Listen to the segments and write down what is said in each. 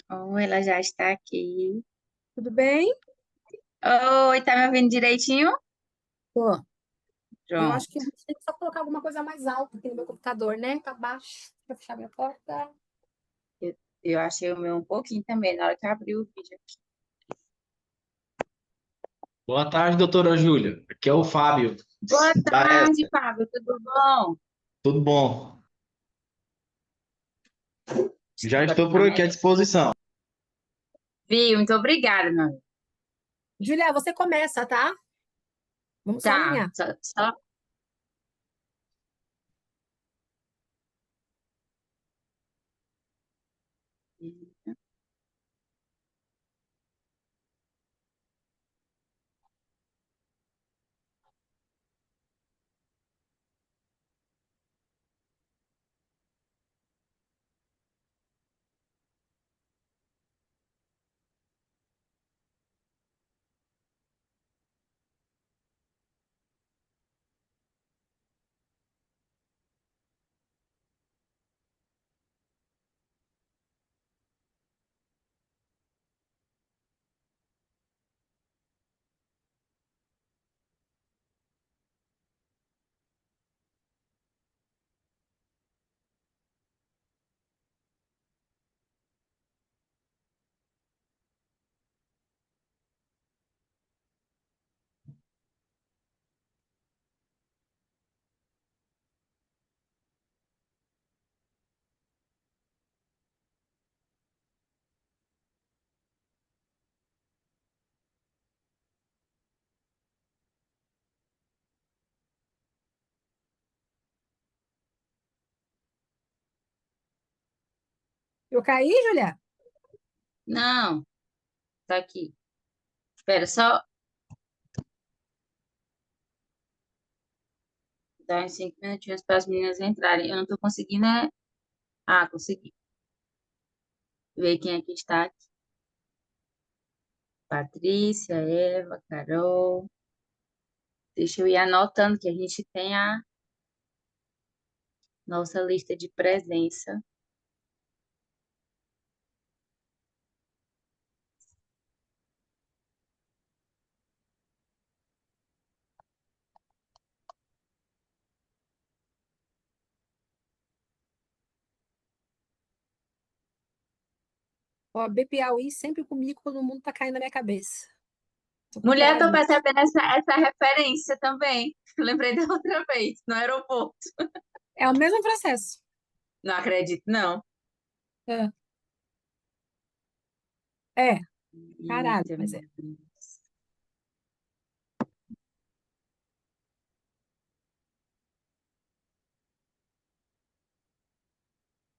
Oh, ela já está aqui. Tudo bem? Oi, tá me ouvindo direitinho? Tô. Eu acho que a Pronto. gente tem que só colocar alguma coisa mais alta aqui no meu computador, né? Tá baixo. Pra fechar minha porta. Eu achei o meu um pouquinho também, na hora que eu abri o vídeo. Boa tarde, doutora Júlia. Aqui é o Fábio, Boa da tarde, ESA. Fábio, tudo bom? Tudo bom? Já Agora estou tá por aqui à melhor. disposição. Viu? Muito obrigada, meu amigo. Julia, você começa, tá? Vamos só Tá, alinhar. só. Eu caí, Julia? Não, tá aqui. Espera, só dar uns 5 minutinhos para as meninas entrarem. Eu não tô conseguindo, né? Ah, consegui. Ver quem aqui está. Patrícia, Eva, Carol. Deixa eu ir anotando que a gente tem a nossa lista de presença. Ó, BPAUI sempre comigo quando o mundo tá caindo na minha cabeça. Tô Mulher, preparada tô nisso. percebendo essa referência também. Lembrei da outra vez, no aeroporto. É o mesmo processo. Não acredito, não. É, é, caralho, Eita, mas é. meu Deus.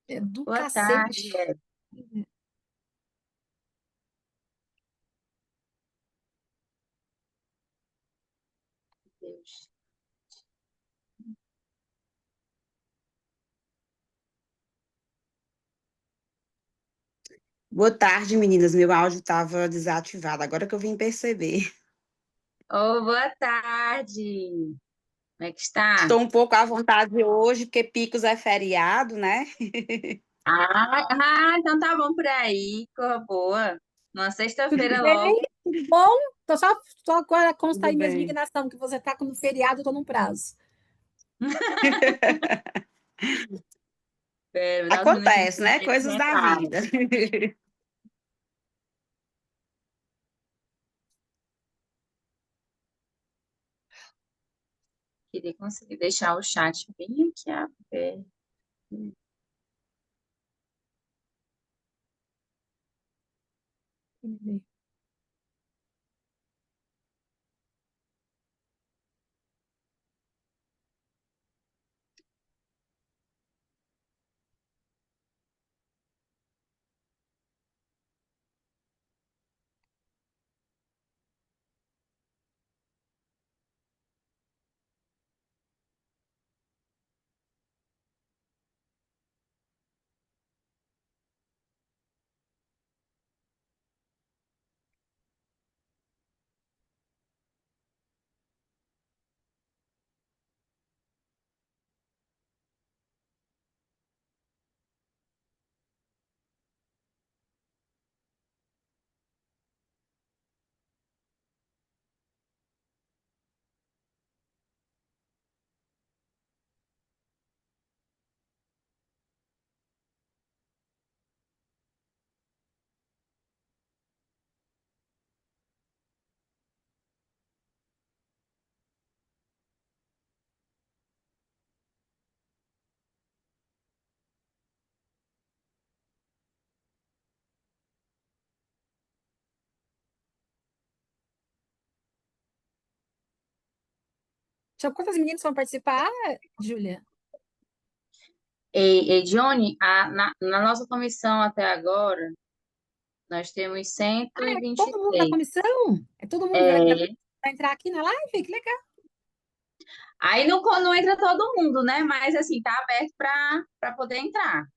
É do Boa tarde, cacete. Eva. Deus. Boa tarde, meninas. Meu áudio estava desativado, agora que eu vim perceber. Oh, boa tarde. Como é que está? Estou um pouco à vontade hoje, porque Picos é feriado, né? Então tá bom por aí. Corra boa. Numa Tudo sexta-feira bem? logo. Tudo bom? Só agora consta Tudo aí minha bem. indignação, que você tá com no feriado, eu tô num prazo. Pera, me dá uns minutinhos Acontece, para né? esse Coisas da recado. vida. Queria conseguir deixar o chat bem aqui aberto. Quantas meninas vão participar, Júlia? Johnny, na nossa comissão até agora, nós temos Ah, é cento e todo mundo da 123. comissão? É todo mundo É, vai entrar aqui na live? Que legal. aí não entra todo mundo, né? Mas assim, tá aberto para poder entrar.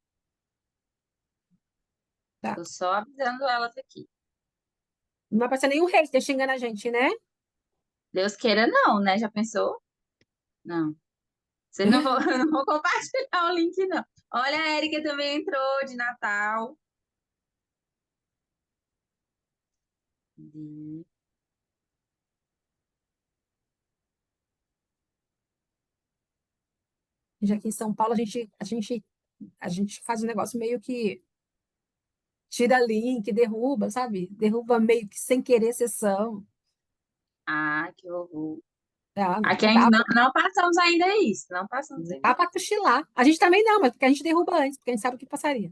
Tá. Tô só avisando elas aqui. Não vai passar nenhum hater xingando a gente, né? Deus queira, não, né? Já pensou? Não. Vocês não vão, eu não vou compartilhar o link, não. Olha, a Érica também entrou de Natal. De- Já aqui em São Paulo, a gente faz um negócio meio que tira link, derruba, sabe? Derruba meio que sem querer sessão. Ah, que horror. Tá, Aqui a gente dá, não passamos ainda isso. Não passamos ainda dá para isso. cochilar. A gente também não, mas porque a gente derruba antes, porque a gente sabe o que passaria.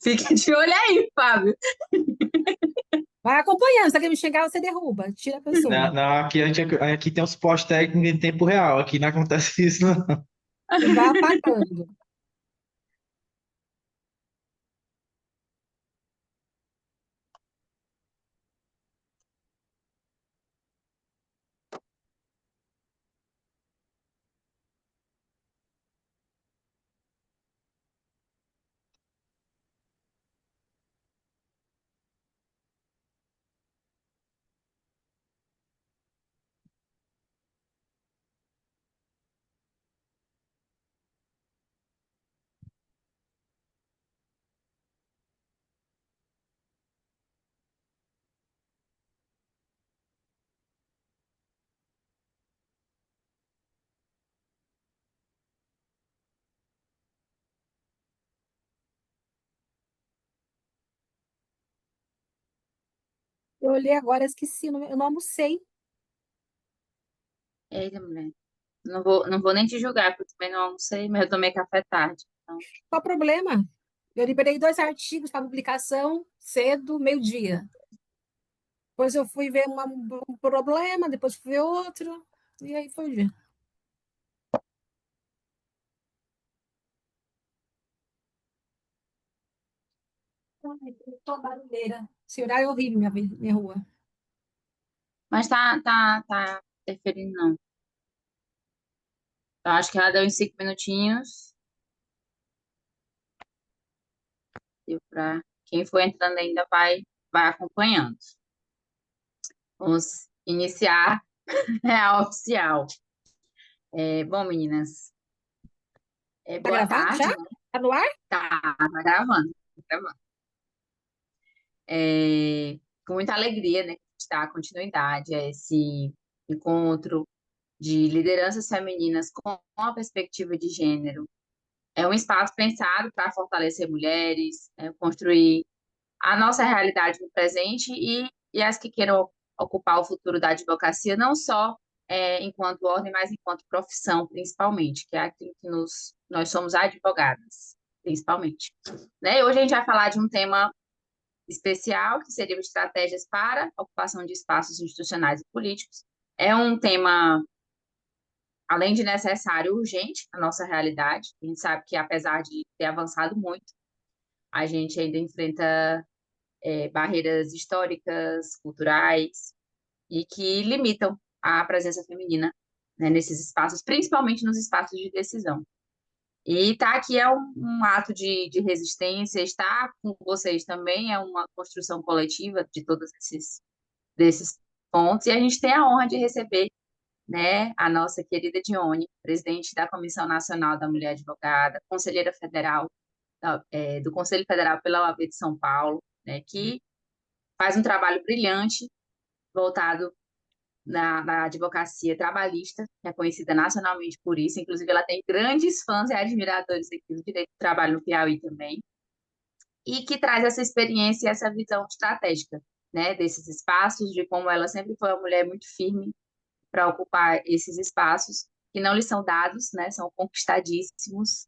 Fica de olho aí, Fábio. Vai acompanhando, se alguém me xingar, você derruba, tira a Não, pessoa. não, aqui tem um suporte técnico em tempo real. Aqui não acontece isso, não. E vai apagando. Eu olhei agora, esqueci, eu não almocei. Eita, mulher. Não vou nem te julgar, porque eu também não almocei, mas eu tomei café tarde. Então, Qual o problema? Eu liberei 2 artigos para publicação cedo, meio-dia. Depois eu fui ver um problema, depois fui ver outro, e aí foi o dia. Ai, tô barulheira. Esse horário é horrível, minha rua. mas tá interferindo, não. Eu acho que ela deu uns 5 minutinhos. Deu pra... Quem for entrando ainda vai acompanhando. Vamos iniciar a oficial. Bom, meninas, Tá boa gravando já? tarde, né? Tá no ar? Tá gravando. Tá gravando. Com muita alegria, né, que a gente dá continuidade a esse encontro de lideranças femininas com a perspectiva de gênero. É um espaço pensado para fortalecer mulheres, construir a nossa realidade no presente e as que queiram ocupar o futuro da advocacia, não só enquanto ordem, mas enquanto profissão, principalmente, que é aquilo que nós somos advogadas, principalmente. Né? E hoje a gente vai falar de um tema especial, que seria estratégias para a ocupação de espaços institucionais e políticos. É um tema, além de necessário, urgente na nossa realidade. A gente sabe que, apesar de ter avançado muito, a gente ainda enfrenta barreiras históricas, culturais, e que limitam a presença feminina, né, nesses espaços, principalmente nos espaços de decisão. E estar aqui é um ato de resistência, estar com vocês também é uma construção coletiva de todos desses pontos, e a gente tem a honra de receber, né, a nossa querida Dione, presidente da Comissão Nacional da Mulher Advogada, conselheira federal do Conselho Federal pela OAB de São Paulo, né, que faz um trabalho brilhante voltado na advocacia trabalhista, que é conhecida nacionalmente por isso. Inclusive, ela tem grandes fãs e admiradores aqui do direito do trabalho no Piauí também, e que traz essa experiência e essa visão estratégica, né, desses espaços, de como ela sempre foi uma mulher muito firme para ocupar esses espaços que não lhe são dados, né, são conquistadíssimos.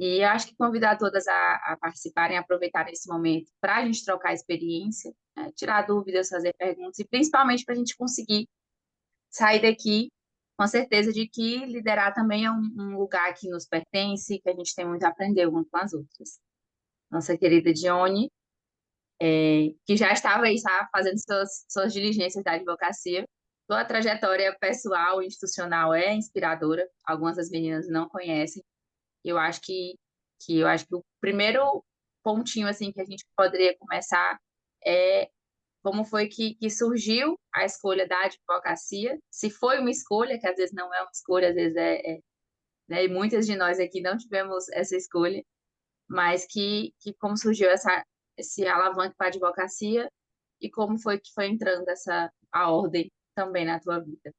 E eu acho que convidar todas a participarem, aproveitarem esse momento para a gente trocar experiência, né, tirar dúvidas, fazer perguntas e principalmente para a gente conseguir sair daqui com a certeza de que liderar também é um lugar que nos pertence, que a gente tem muito a aprender umas com as outras. Nossa querida Dione, que já estava aí, sabe, fazendo suas diligências da advocacia. Sua trajetória pessoal e institucional é inspiradora. Algumas das meninas não conhecem. Eu acho que o primeiro pontinho assim que a gente poderia começar é como foi que surgiu a escolha da advocacia. Se foi uma escolha, que às vezes não é uma escolha, às vezes né, e muitas de nós aqui não tivemos essa escolha, mas que como surgiu esse alavanque para a advocacia e como foi que foi entrando a ordem também na tua vida.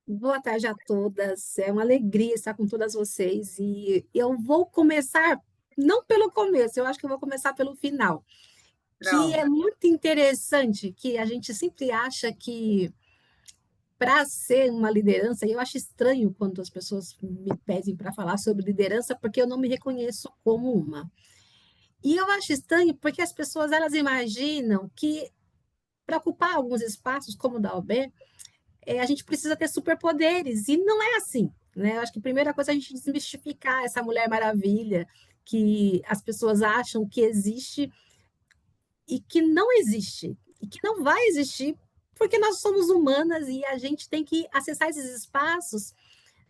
Boa tarde a todas. É uma alegria estar com todas vocês. E eu vou começar, não pelo começo, eu acho que eu vou começar pelo final, que é Pronto. muito interessante, que a gente sempre acha que para ser uma liderança, e eu acho estranho quando as pessoas me pedem para falar sobre liderança, porque eu não me reconheço como uma. E eu acho estranho porque as pessoas elas imaginam que para ocupar alguns espaços, como o da OAB, a gente precisa ter superpoderes, e não é assim, né? Eu acho que a primeira coisa é a gente desmistificar essa Mulher Maravilha que as pessoas acham que existe e que não existe, e que não vai existir, porque nós somos humanas e a gente tem que acessar esses espaços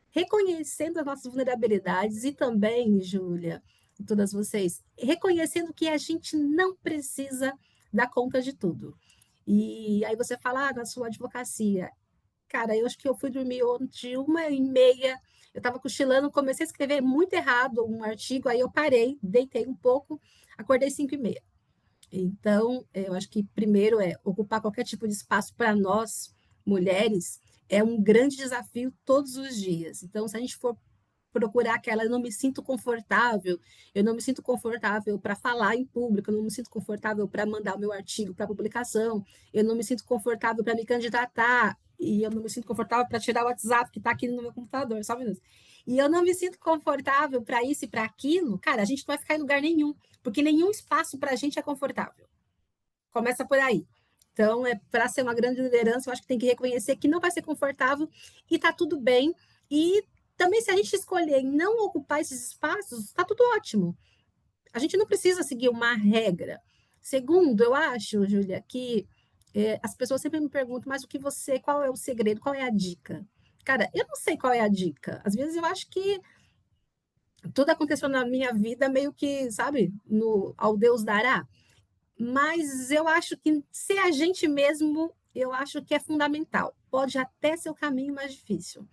reconhecendo as nossas vulnerabilidades e também, Júlia, e todas vocês, reconhecendo que a gente não precisa dar conta de tudo. E aí você fala, na sua advocacia, cara, eu acho que eu fui dormir ontem 1h30, eu estava cochilando, comecei a escrever muito errado um artigo, aí eu parei, deitei um pouco, acordei 5h30. Então, eu acho que primeiro ocupar qualquer tipo de espaço para nós, mulheres, é um grande desafio todos os dias. Então, se a gente for procurar aquela, eu não me sinto confortável para falar em público, eu não me sinto confortável para mandar o meu artigo para publicação, eu não me sinto confortável para me candidatar, e eu não me sinto confortável para tirar o WhatsApp que está aqui no meu computador, só um minuto. E eu não me sinto confortável para isso e para aquilo, cara, a gente não vai ficar em lugar nenhum, porque nenhum espaço para a gente é confortável. Começa por aí. Então, para ser uma grande liderança, eu acho que tem que reconhecer que não vai ser confortável e está tudo bem. E também, se a gente escolher não ocupar esses espaços, está tudo ótimo. A gente não precisa seguir uma regra. Segundo, eu acho, Júlia, que as pessoas sempre me perguntam, mas qual é o segredo, qual é a dica? Cara, eu não sei qual é a dica. Às vezes eu acho que tudo aconteceu na minha vida meio que, sabe, ao Deus dará. Mas eu acho que ser a gente mesmo, eu acho que é fundamental. Pode até ser o caminho mais difícil,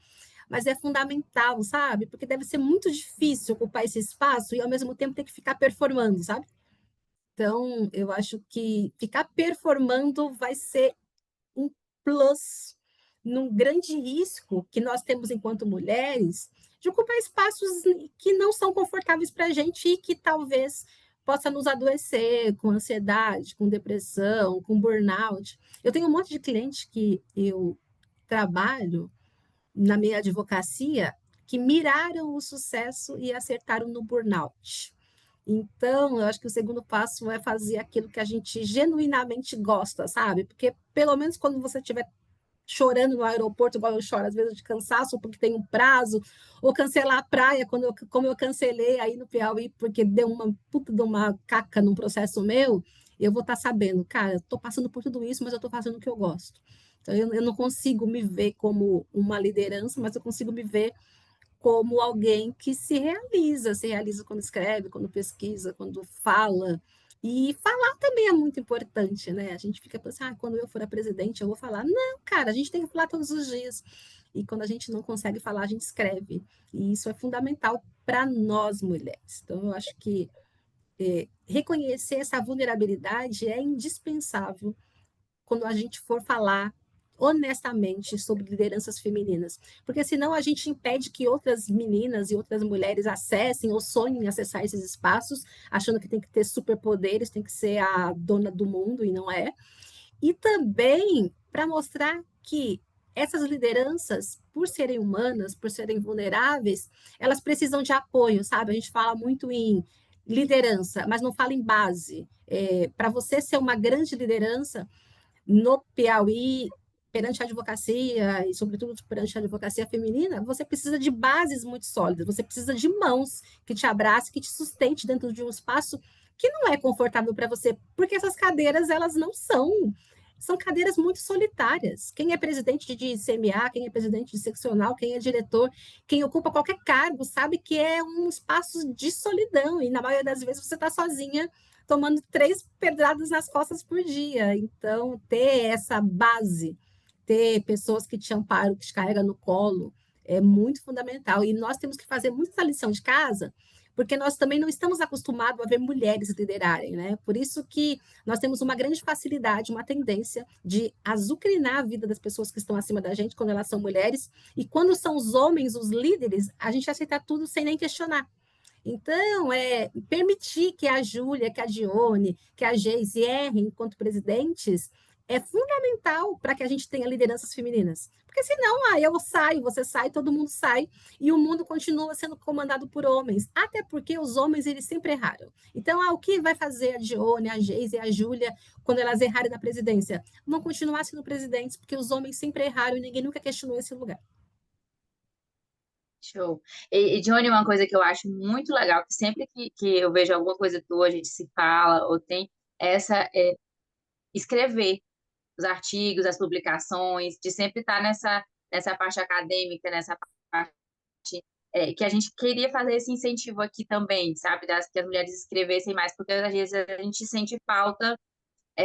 mas é fundamental, sabe? Porque deve ser muito difícil ocupar esse espaço e ao mesmo tempo ter que ficar performando, sabe? Então, eu acho que ficar performando vai ser um plus num grande risco que nós temos enquanto mulheres de ocupar espaços que não são confortáveis para a gente e que talvez possa nos adoecer com ansiedade, com depressão, com burnout. Eu tenho um monte de clientes que eu trabalho na minha advocacia que miraram o sucesso e acertaram no burnout. Então, eu acho que o segundo passo é fazer aquilo que a gente genuinamente gosta, sabe? Porque pelo menos quando você estiver chorando no aeroporto, igual eu choro, às vezes de cansaço, porque tem um prazo, ou cancelar a praia, como eu cancelei aí no Piauí, porque deu uma puta de uma caca num processo meu, eu vou estar sabendo, cara, estou passando por tudo isso, mas eu estou fazendo o que eu gosto. Então, eu não consigo me ver como uma liderança, mas eu consigo me ver como alguém que se realiza quando escreve, quando pesquisa, quando fala. E falar também é muito importante, né? A gente fica pensando, quando eu for a presidente, eu vou falar. Não, cara, a gente tem que falar todos os dias. E quando a gente não consegue falar, a gente escreve. E isso é fundamental para nós, mulheres. Então, eu acho que reconhecer essa vulnerabilidade é indispensável quando a gente for falar honestamente sobre lideranças femininas, porque senão a gente impede que outras meninas e outras mulheres acessem ou sonhem em acessar esses espaços, achando que tem que ter superpoderes, tem que ser a dona do mundo e não é. E também para mostrar que essas lideranças, por serem humanas, por serem vulneráveis, elas precisam de apoio, sabe? A gente fala muito em liderança, mas não fala em base. Para você ser uma grande liderança, no Piauí, perante a advocacia, e sobretudo perante a advocacia feminina, você precisa de bases muito sólidas, você precisa de mãos que te abracem, que te sustente dentro de um espaço que não é confortável para você, porque essas cadeiras, elas não são cadeiras muito solitárias. Quem é presidente de CMA, quem é presidente de seccional, quem é diretor, quem ocupa qualquer cargo, sabe que é um espaço de solidão, e na maioria das vezes você está sozinha, tomando 3 pedradas nas costas por dia. Então, ter essa base, ter pessoas que te amparam, que te carregam no colo, é muito fundamental. E nós temos que fazer muita lição de casa, porque nós também não estamos acostumados a ver mulheres liderarem, né? Por isso que nós temos uma grande facilidade, uma tendência de azucrinar a vida das pessoas que estão acima da gente quando elas são mulheres, e quando são os homens os líderes, a gente aceita tudo sem nem questionar. Então, permitir que a Júlia, que a Dione, que a Geise errem enquanto presidentes é fundamental para que a gente tenha lideranças femininas. Porque senão, eu saio, você sai, todo mundo sai, e o mundo continua sendo comandado por homens. Até porque os homens, eles sempre erraram. Então, o que vai fazer a Dione, a Geise e a Júlia quando elas errarem na presidência? Vão continuar sendo presidentes, porque os homens sempre erraram e ninguém nunca questionou esse lugar. Show. Johnny, uma coisa que eu acho muito legal, que sempre que eu vejo alguma coisa tua, a gente se fala, ou tem, escrever os artigos, as publicações, de sempre estar nessa parte acadêmica, nessa parte que a gente queria fazer esse incentivo aqui também, sabe? Que as mulheres escrevessem mais, porque às vezes a gente sente falta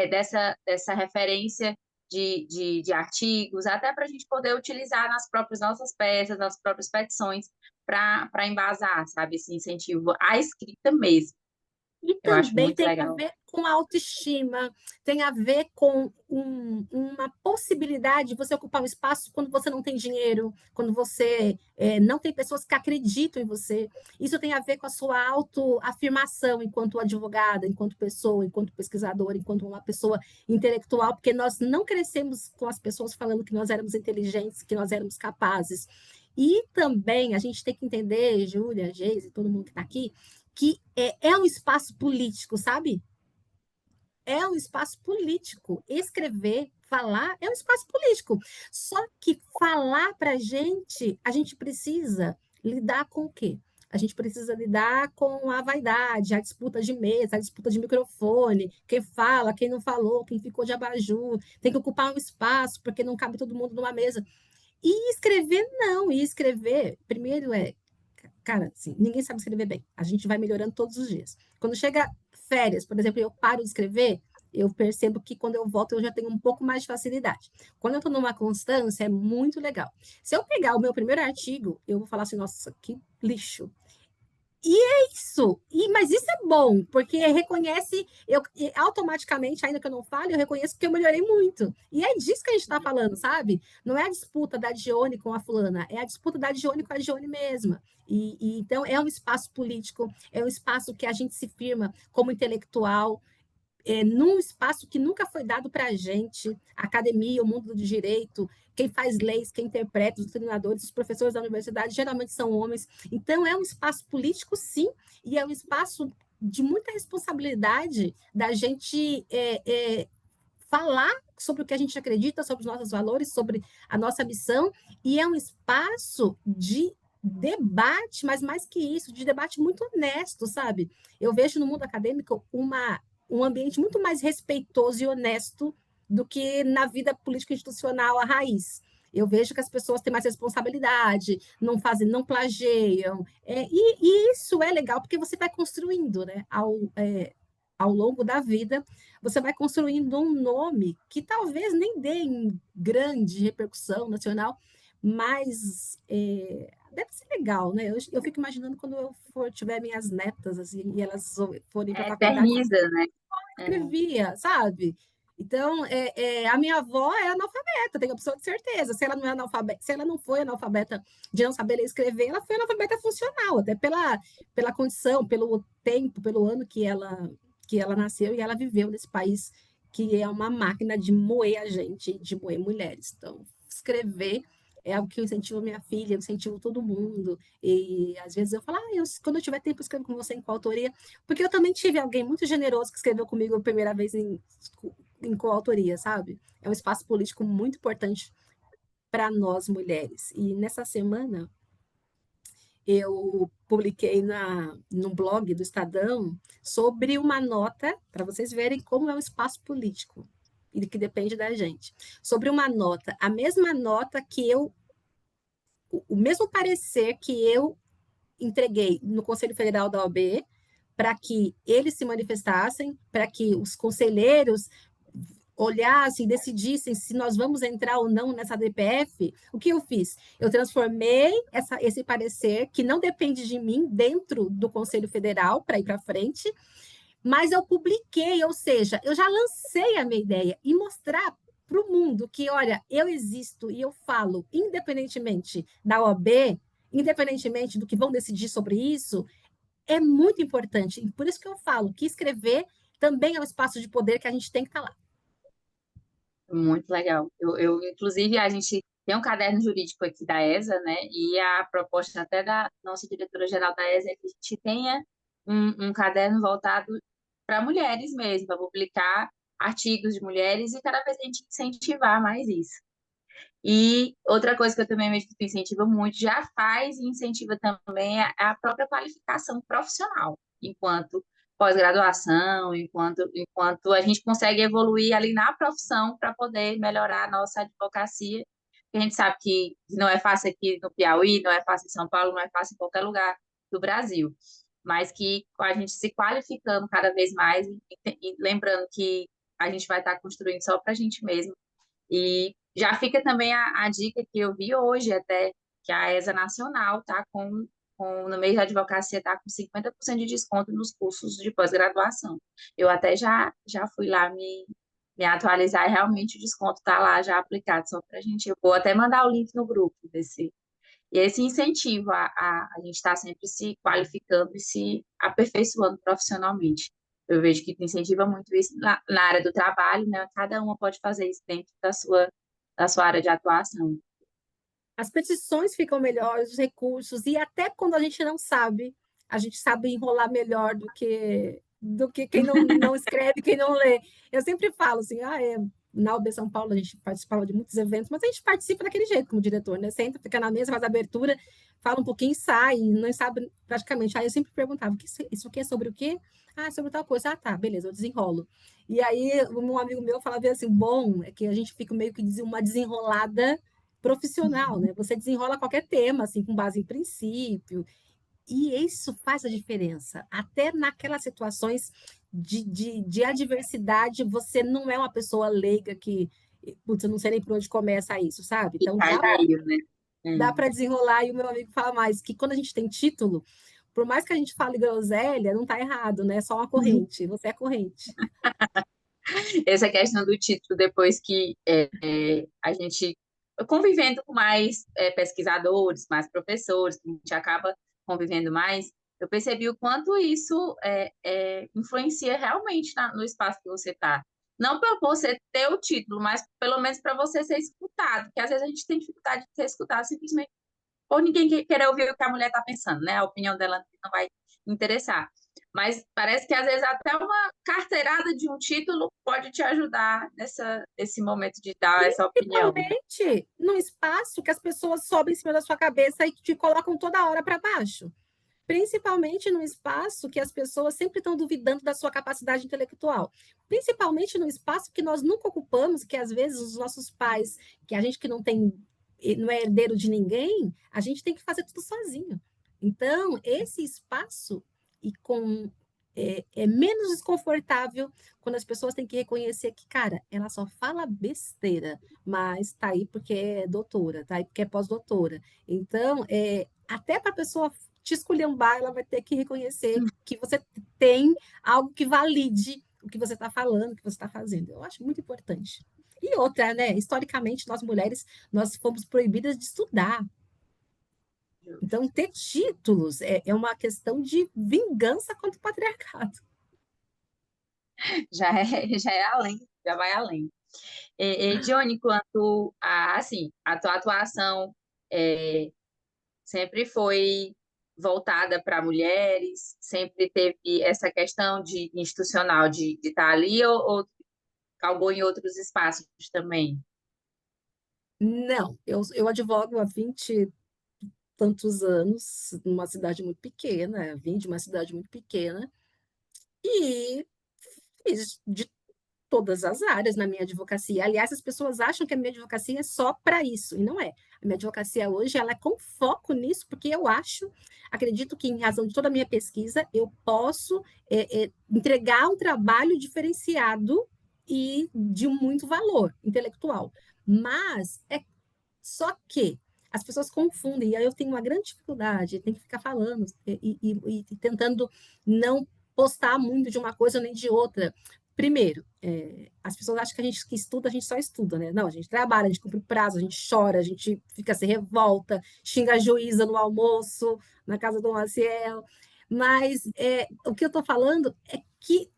dessa referência de artigos, até para a gente poder utilizar nas próprias nossas peças, nas próprias petições, para embasar, sabe? Esse incentivo à escrita mesmo. E Eu acho também muito tem a legal. ver com autoestima, tem a ver com uma possibilidade de você ocupar um espaço quando você não tem dinheiro, quando você não tem pessoas que acreditam em você. Isso tem a ver com a sua autoafirmação enquanto advogada, enquanto pessoa, enquanto pesquisadora, enquanto uma pessoa intelectual, porque nós não crescemos com as pessoas falando que nós éramos inteligentes, que nós éramos capazes. E também a gente tem que entender, Júlia, Geise, todo mundo que está aqui, que é um espaço político, sabe? É um espaço político. Escrever, falar, é um espaço político. Só que falar para a gente precisa lidar com o quê? A gente precisa lidar com a vaidade, a disputa de mesa, a disputa de microfone, quem fala, quem não falou, quem ficou de abajur, tem que ocupar um espaço, porque não cabe todo mundo numa mesa. E escrever, não. E escrever, primeiro cara, assim, ninguém sabe escrever bem. A gente vai melhorando todos os dias. Quando chega férias, por exemplo, eu paro de escrever, eu percebo que quando eu volto eu já tenho um pouco mais de facilidade. Quando eu estou numa constância, é muito legal. Se eu pegar o meu primeiro artigo, eu vou falar assim, nossa, que lixo. E é isso. Mas isso é bom, porque reconhece, automaticamente, ainda que eu não fale, eu reconheço que eu melhorei muito. E é disso que a gente está falando, sabe? Não é a disputa da Dione com a fulana, é a disputa da Dione com a Dione mesma. Então, é um espaço político, é um espaço que a gente se firma como intelectual, num espaço que nunca foi dado para a gente, a academia, o mundo do direito, quem faz leis, quem interpreta, os treinadores, os professores da universidade, geralmente são homens. Então, é um espaço político, sim, e é um espaço de muita responsabilidade da gente falar sobre o que a gente acredita, sobre os nossos valores, sobre a nossa missão, e é um espaço de debate, mas mais que isso, de debate muito honesto, sabe? Eu vejo no mundo acadêmico um ambiente muito mais respeitoso e honesto do que na vida política institucional a raiz. Eu vejo que as pessoas têm mais responsabilidade, não fazem, não plagiam. E isso é legal porque você vai construindo, né? Ao longo da vida, você vai construindo um nome que talvez nem dê em grande repercussão nacional, mas deve ser legal, né? Eu fico imaginando quando eu tiver minhas netas assim, e elas forem para a faculdade, Eterniza, né? escrevia, sabe? Então, a minha avó é analfabeta, tenho absoluta certeza. Se ela não é analfabeta, se ela não foi analfabeta de não saber ler e escrever, ela foi analfabeta funcional, até pela condição, pelo tempo, pelo ano que ela nasceu e ela viveu nesse país que é uma máquina de moer a gente, de moer mulheres. Então, escrever é algo que eu incentivo minha filha, eu incentivo todo mundo. E às vezes eu falo, quando eu tiver tempo, eu escrevo com você em coautoria, porque eu também tive alguém muito generoso que escreveu comigo a primeira vez em coautoria, sabe? É um espaço político muito importante para nós mulheres. E nessa semana eu publiquei no blog do Estadão sobre uma nota, para vocês verem como é o espaço político, e que depende da gente. Sobre uma nota, a mesma nota que o mesmo parecer que eu entreguei no Conselho Federal da OAB, para que eles se manifestassem, para que os conselheiros olhassem, decidissem se nós vamos entrar ou não nessa DPF, o que eu fiz? Eu transformei esse parecer, que não depende de mim, dentro do Conselho Federal, para ir para frente, mas eu publiquei, ou seja, eu já lancei a minha ideia e mostrar para o mundo que, olha, eu existo e eu falo, independentemente da OAB, independentemente do que vão decidir sobre isso, é muito importante. E por isso que eu falo que escrever também é um espaço de poder que a gente tem que estar lá. Muito legal. Inclusive, a gente tem um caderno jurídico aqui da ESA, né? E a proposta até da nossa diretora-geral da ESA é que a gente tenha um caderno voltado para mulheres mesmo, para publicar artigos de mulheres e cada vez a gente incentivar mais isso. E outra coisa que eu também vejo que tu incentiva muito, já faz e incentiva também a própria qualificação profissional, enquanto pós-graduação, enquanto a gente consegue evoluir ali na profissão para poder melhorar a nossa advocacia. A gente sabe que não é fácil aqui no Piauí, não é fácil em São Paulo, não é fácil em qualquer lugar do Brasil, mas que a gente se qualificando cada vez mais e lembrando que a gente vai estar construindo só para a gente mesmo. E já fica também a dica que eu vi hoje até, que a ESA Nacional está no mês da advocacia, está com 50% de desconto nos cursos de pós-graduação. Eu até já fui lá me atualizar e realmente o desconto está lá já aplicado só para a gente. Eu vou até mandar o link no grupo e esse incentivo a gente estar sempre se qualificando e se aperfeiçoando profissionalmente. Eu vejo que incentiva muito isso na área do trabalho, né? Cada uma pode fazer isso dentro da sua área de atuação. As petições ficam melhores, os recursos, e até quando a gente não sabe, a gente sabe enrolar melhor do que quem não escreve, quem não lê. Eu sempre falo assim, na UB São Paulo a gente participava de muitos eventos, mas a gente participa daquele jeito como diretor, né? Senta, fica na mesa, faz a abertura, fala um pouquinho e sai, não sabe praticamente. Aí eu sempre perguntava, isso aqui é sobre o quê? Ah, sobre tal coisa. Ah, tá, beleza, eu desenrolo. E aí um amigo meu falava assim, bom, é que a gente fica meio que uma desenrolada profissional, né? Você desenrola qualquer tema, assim, com base em princípio, e isso faz a diferença. Até naquelas situações de adversidade, você não é uma pessoa leiga que, putz, eu não sei nem por onde começa isso, sabe? E Então, cai daí, né? dá para desenrolar, e o meu amigo fala mais, que quando a gente tem título, por mais que a gente fale groselha, não está errado, né? É só uma corrente, você é corrente. Essa questão do título, depois que a gente, convivendo com mais pesquisadores, mais professores, que a gente acaba convivendo mais, eu percebi o quanto isso influencia realmente no espaço que você está. Não para você ter o título, mas pelo menos para você ser escutado, porque às vezes a gente tem dificuldade de ser escutado simplesmente por ninguém querer ouvir o que a mulher está pensando, né? A opinião dela não vai interessar. Mas parece que às vezes até uma carteirada de um título pode te ajudar nesse momento de dar essa opinião. Principalmente num espaço que as pessoas sobem em cima da sua cabeça e te colocam toda hora para baixo. Principalmente num espaço que as pessoas sempre estão duvidando da sua capacidade intelectual. Principalmente num espaço que nós nunca ocupamos, que às vezes os nossos pais, que a gente que não é herdeiro de ninguém, a gente tem que fazer tudo sozinho. Então, esse espaço é menos desconfortável quando as pessoas têm que reconhecer que, cara, ela só fala besteira, mas tá aí porque é doutora, tá aí porque é pós-doutora. Então, até para a pessoa te esculhambar, ela vai ter que reconhecer que você tem algo que valide o que você está falando, o que você está fazendo. Eu acho muito importante. E outra, né? Historicamente, nós mulheres, nós fomos proibidas de estudar. Então, ter títulos é uma questão de vingança contra o patriarcado. Já é além, já vai além. Johnny, quanto assim, a tua atuação sempre foi voltada para mulheres, sempre teve essa questão de institucional de estar ali, ou galgou em outros espaços também? Não, eu advogo há 20 e tantos anos, numa cidade muito pequena, vim de uma cidade muito pequena, e fiz de todas as áreas na minha advocacia. Aliás, as pessoas acham que a minha advocacia é só para isso, e não é. A minha advocacia hoje ela é com foco nisso, porque eu acredito que, em razão de toda a minha pesquisa, eu posso entregar um trabalho diferenciado e de muito valor intelectual. Mas é só que as pessoas confundem, e aí eu tenho uma grande dificuldade, tenho que ficar falando e tentando não postar muito de uma coisa nem de outra. Primeiro, as pessoas acham que a gente que estuda, a gente só estuda, né? Não, a gente trabalha, a gente cumpre prazo, a gente chora, a gente fica se revolta, xinga a juíza no almoço, na casa do Maciel. Mas o que eu estou falando é que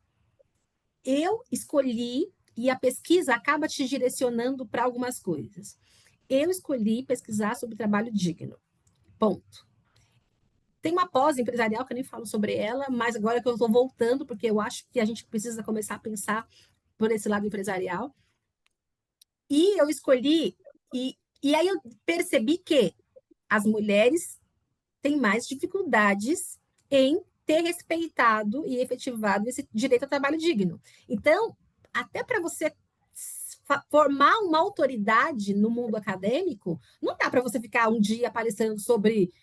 eu escolhi, e a pesquisa acaba te direcionando para algumas coisas. Eu escolhi pesquisar sobre trabalho digno. Ponto. Tem uma pós empresarial que eu nem falo sobre ela, mas agora que eu estou voltando, porque eu acho que a gente precisa começar a pensar por esse lado empresarial. E eu escolhi, e aí eu percebi que as mulheres têm mais dificuldades em ter respeitado e efetivado esse direito ao trabalho digno. Então, até para você formar uma autoridade no mundo acadêmico, não dá para você ficar um dia aparecendo sobre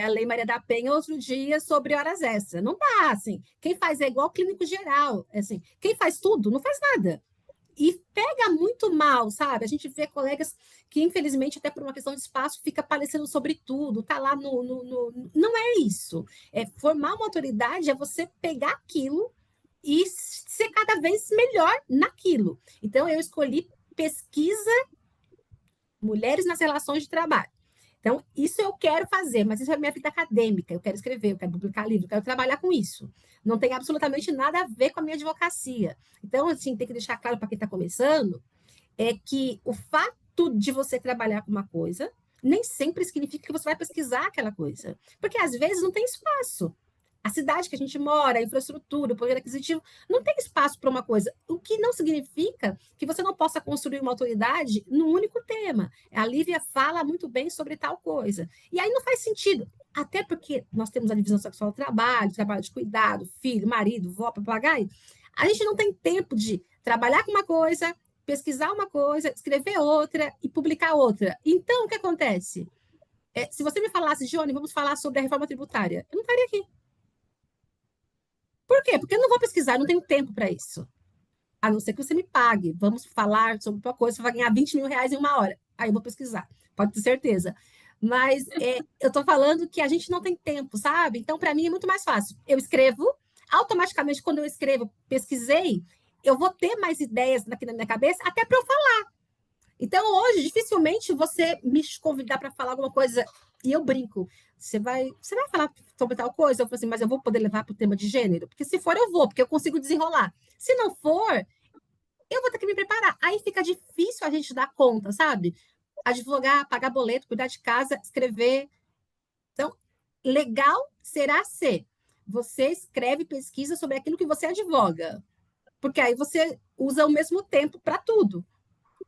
a Lei Maria da Penha, outro dia sobre horas extras. Não dá, assim. Quem faz é igual clínico geral, assim. Quem faz tudo, não faz nada. E pega muito mal, sabe? A gente vê colegas que, infelizmente, até por uma questão de espaço, fica aparecendo sobre tudo, tá lá no. Não é isso. Formar uma autoridade é você pegar aquilo e ser cada vez melhor naquilo. Então, eu escolhi pesquisa mulheres nas relações de trabalho. Então, isso eu quero fazer, mas isso é a minha vida acadêmica. Eu quero escrever, eu quero publicar livro, eu quero trabalhar com isso. Não tem absolutamente nada a ver com a minha advocacia. Então, assim, tem que deixar claro para quem está começando é que o fato de você trabalhar com uma coisa nem sempre significa que você vai pesquisar aquela coisa. Porque às vezes não tem espaço. A cidade que a gente mora, a infraestrutura, o poder aquisitivo, não tem espaço para uma coisa. O que não significa que você não possa construir uma autoridade num único tema. A Lívia fala muito bem sobre tal coisa. E aí não faz sentido. Até porque nós temos a divisão sexual do trabalho, trabalho de cuidado, filho, marido, vó, papagaio. A gente não tem tempo de trabalhar com uma coisa, pesquisar uma coisa, escrever outra e publicar outra. Então, o que acontece? Se você me falasse, Johnny, vamos falar sobre a reforma tributária, eu não estaria aqui. Por quê? Porque eu não vou pesquisar, eu não tenho tempo para isso. A não ser que você me pague. Vamos falar sobre uma coisa, você vai ganhar 20 mil reais em uma hora. Aí eu vou pesquisar, pode ter certeza. Mas eu estou falando que a gente não tem tempo, sabe? Então, para mim, é muito mais fácil. Eu escrevo, automaticamente, quando eu escrevo, pesquisei, eu vou ter mais ideias aqui na minha cabeça, até para eu falar. Então, hoje, dificilmente você me convidar para falar alguma coisa e eu brinco. Você vai falar sobre tal coisa? Eu falo assim, mas eu vou poder levar para o tema de gênero? Porque se for, eu vou, porque eu consigo desenrolar. Se não for, eu vou ter que me preparar. Aí fica difícil a gente dar conta, sabe? Advogar, pagar boleto, cuidar de casa, escrever. Então, legal será ser. Você escreve pesquisa sobre aquilo que você advoga. Porque aí você usa o mesmo tempo para tudo,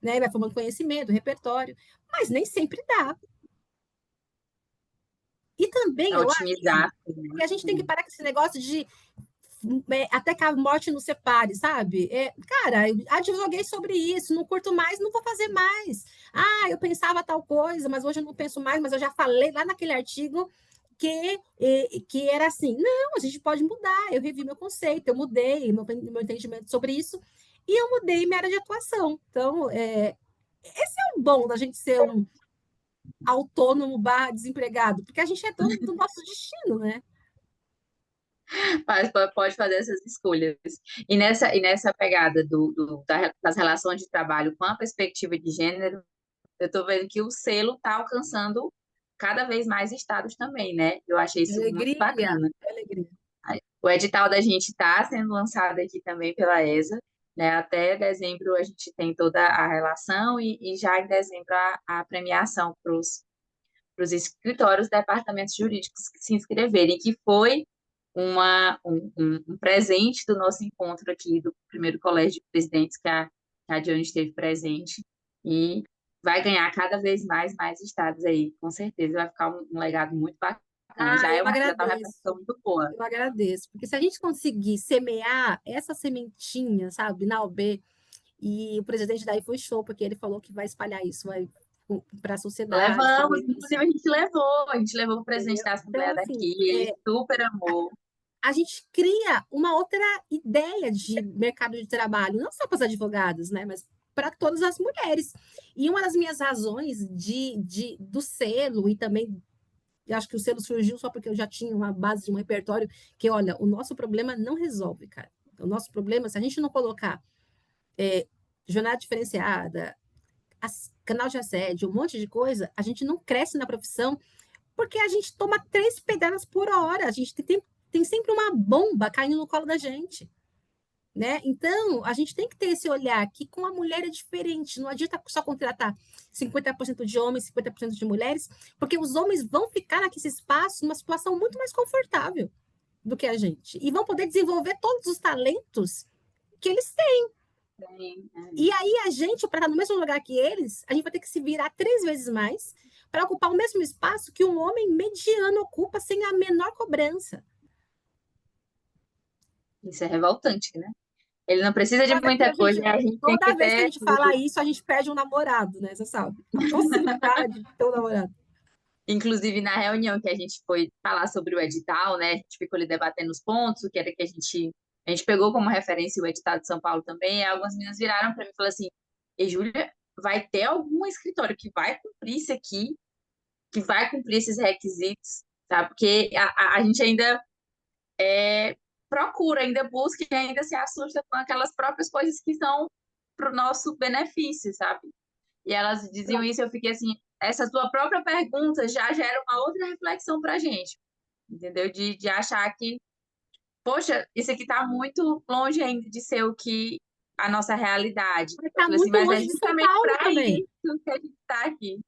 né? Vai formando conhecimento, repertório, mas nem sempre dá. E também Para eu acho otimizar. que a gente tem que parar com esse negócio de até que a morte nos separe, sabe? Cara, eu advoguei sobre isso, não curto mais, não vou fazer mais. Ah, eu pensava tal coisa, mas hoje eu não penso mais, mas eu já falei lá naquele artigo que era assim. Não, a gente pode mudar. Eu revi meu conceito, eu mudei meu entendimento sobre isso e eu mudei minha área de atuação. Então, esse é o bom da gente ser um autônomo barra desempregado, porque a gente é dono do nosso destino, né? Mas pode fazer essas escolhas. E nessa pegada das relações de trabalho com a perspectiva de gênero, eu estou vendo que o selo está alcançando cada vez mais estados também, né? Eu achei isso muito Alegria, bacana. alegria. O edital da gente está sendo lançado aqui também pela ESA, né? Até dezembro a gente tem toda a relação e já em dezembro a premiação para os escritórios, departamentos jurídicos que se inscreverem, que foi um presente do nosso encontro aqui do primeiro colégio de presidentes que a Dione esteve presente e vai ganhar cada vez mais estados aí, com certeza vai ficar um legado muito bacana. Ah, eu Já tá uma agradeço. repercussão muito boa. Eu agradeço, porque se a gente conseguir semear essa sementinha, sabe, na UB, e o presidente daí foi show, porque ele falou que vai espalhar isso, vai para a sociedade, Levamos, talvez. inclusive a gente levou o presidente da Assembleia Então, assim, daqui, ele super amou. a gente cria uma outra ideia de mercado de trabalho, não só para os advogados, né, mas para todas as mulheres. E uma das minhas razões do selo, e também eu acho que o selo surgiu só porque eu já tinha uma base de um repertório, que, olha, o nosso problema não resolve, cara. O nosso problema, se a gente não colocar jornada diferenciada, canal de assédio, um monte de coisa, a gente não cresce na profissão, porque a gente toma 3 pedradas por hora, a gente tem sempre uma bomba caindo no colo da gente. Né? Então, a gente tem que ter esse olhar que com a mulher é diferente. Não adianta só contratar 50% de homens, 50% de mulheres, porque os homens vão ficar naquele espaço numa situação muito mais confortável do que a gente. E vão poder desenvolver todos os talentos que eles têm. E aí a gente, para estar no mesmo lugar que eles, a gente vai ter que se virar 3 vezes mais para ocupar o mesmo espaço que um homem mediano ocupa sem a menor cobrança. Isso é revoltante, né? Ele não precisa de Mas muita coisa, a gente tem toda que vez que a ter gente fala isso, a gente perde um namorado, né? Você sabe? A possibilidade de ter um namorado. Inclusive, na reunião que a gente foi falar sobre o edital, né? A gente ficou ali debatendo os pontos, o que era que a gente pegou como referência o edital de São Paulo também, e algumas meninas viraram para mim e falaram assim, e Júlia, vai ter algum escritório que vai cumprir isso aqui, que vai cumprir esses requisitos, tá? Porque a gente ainda procura, ainda busca e ainda se assusta com aquelas próprias coisas que são para o nosso benefício, sabe? E elas diziam isso, eu fiquei assim, essa sua própria pergunta já gera uma outra reflexão para a gente, entendeu? De achar que, poxa, isso aqui está muito longe ainda de ser o que a nossa realidade. Eu Está falei assim, muito mas é longe de São justamente Paulo para também. isso que a gente está aqui.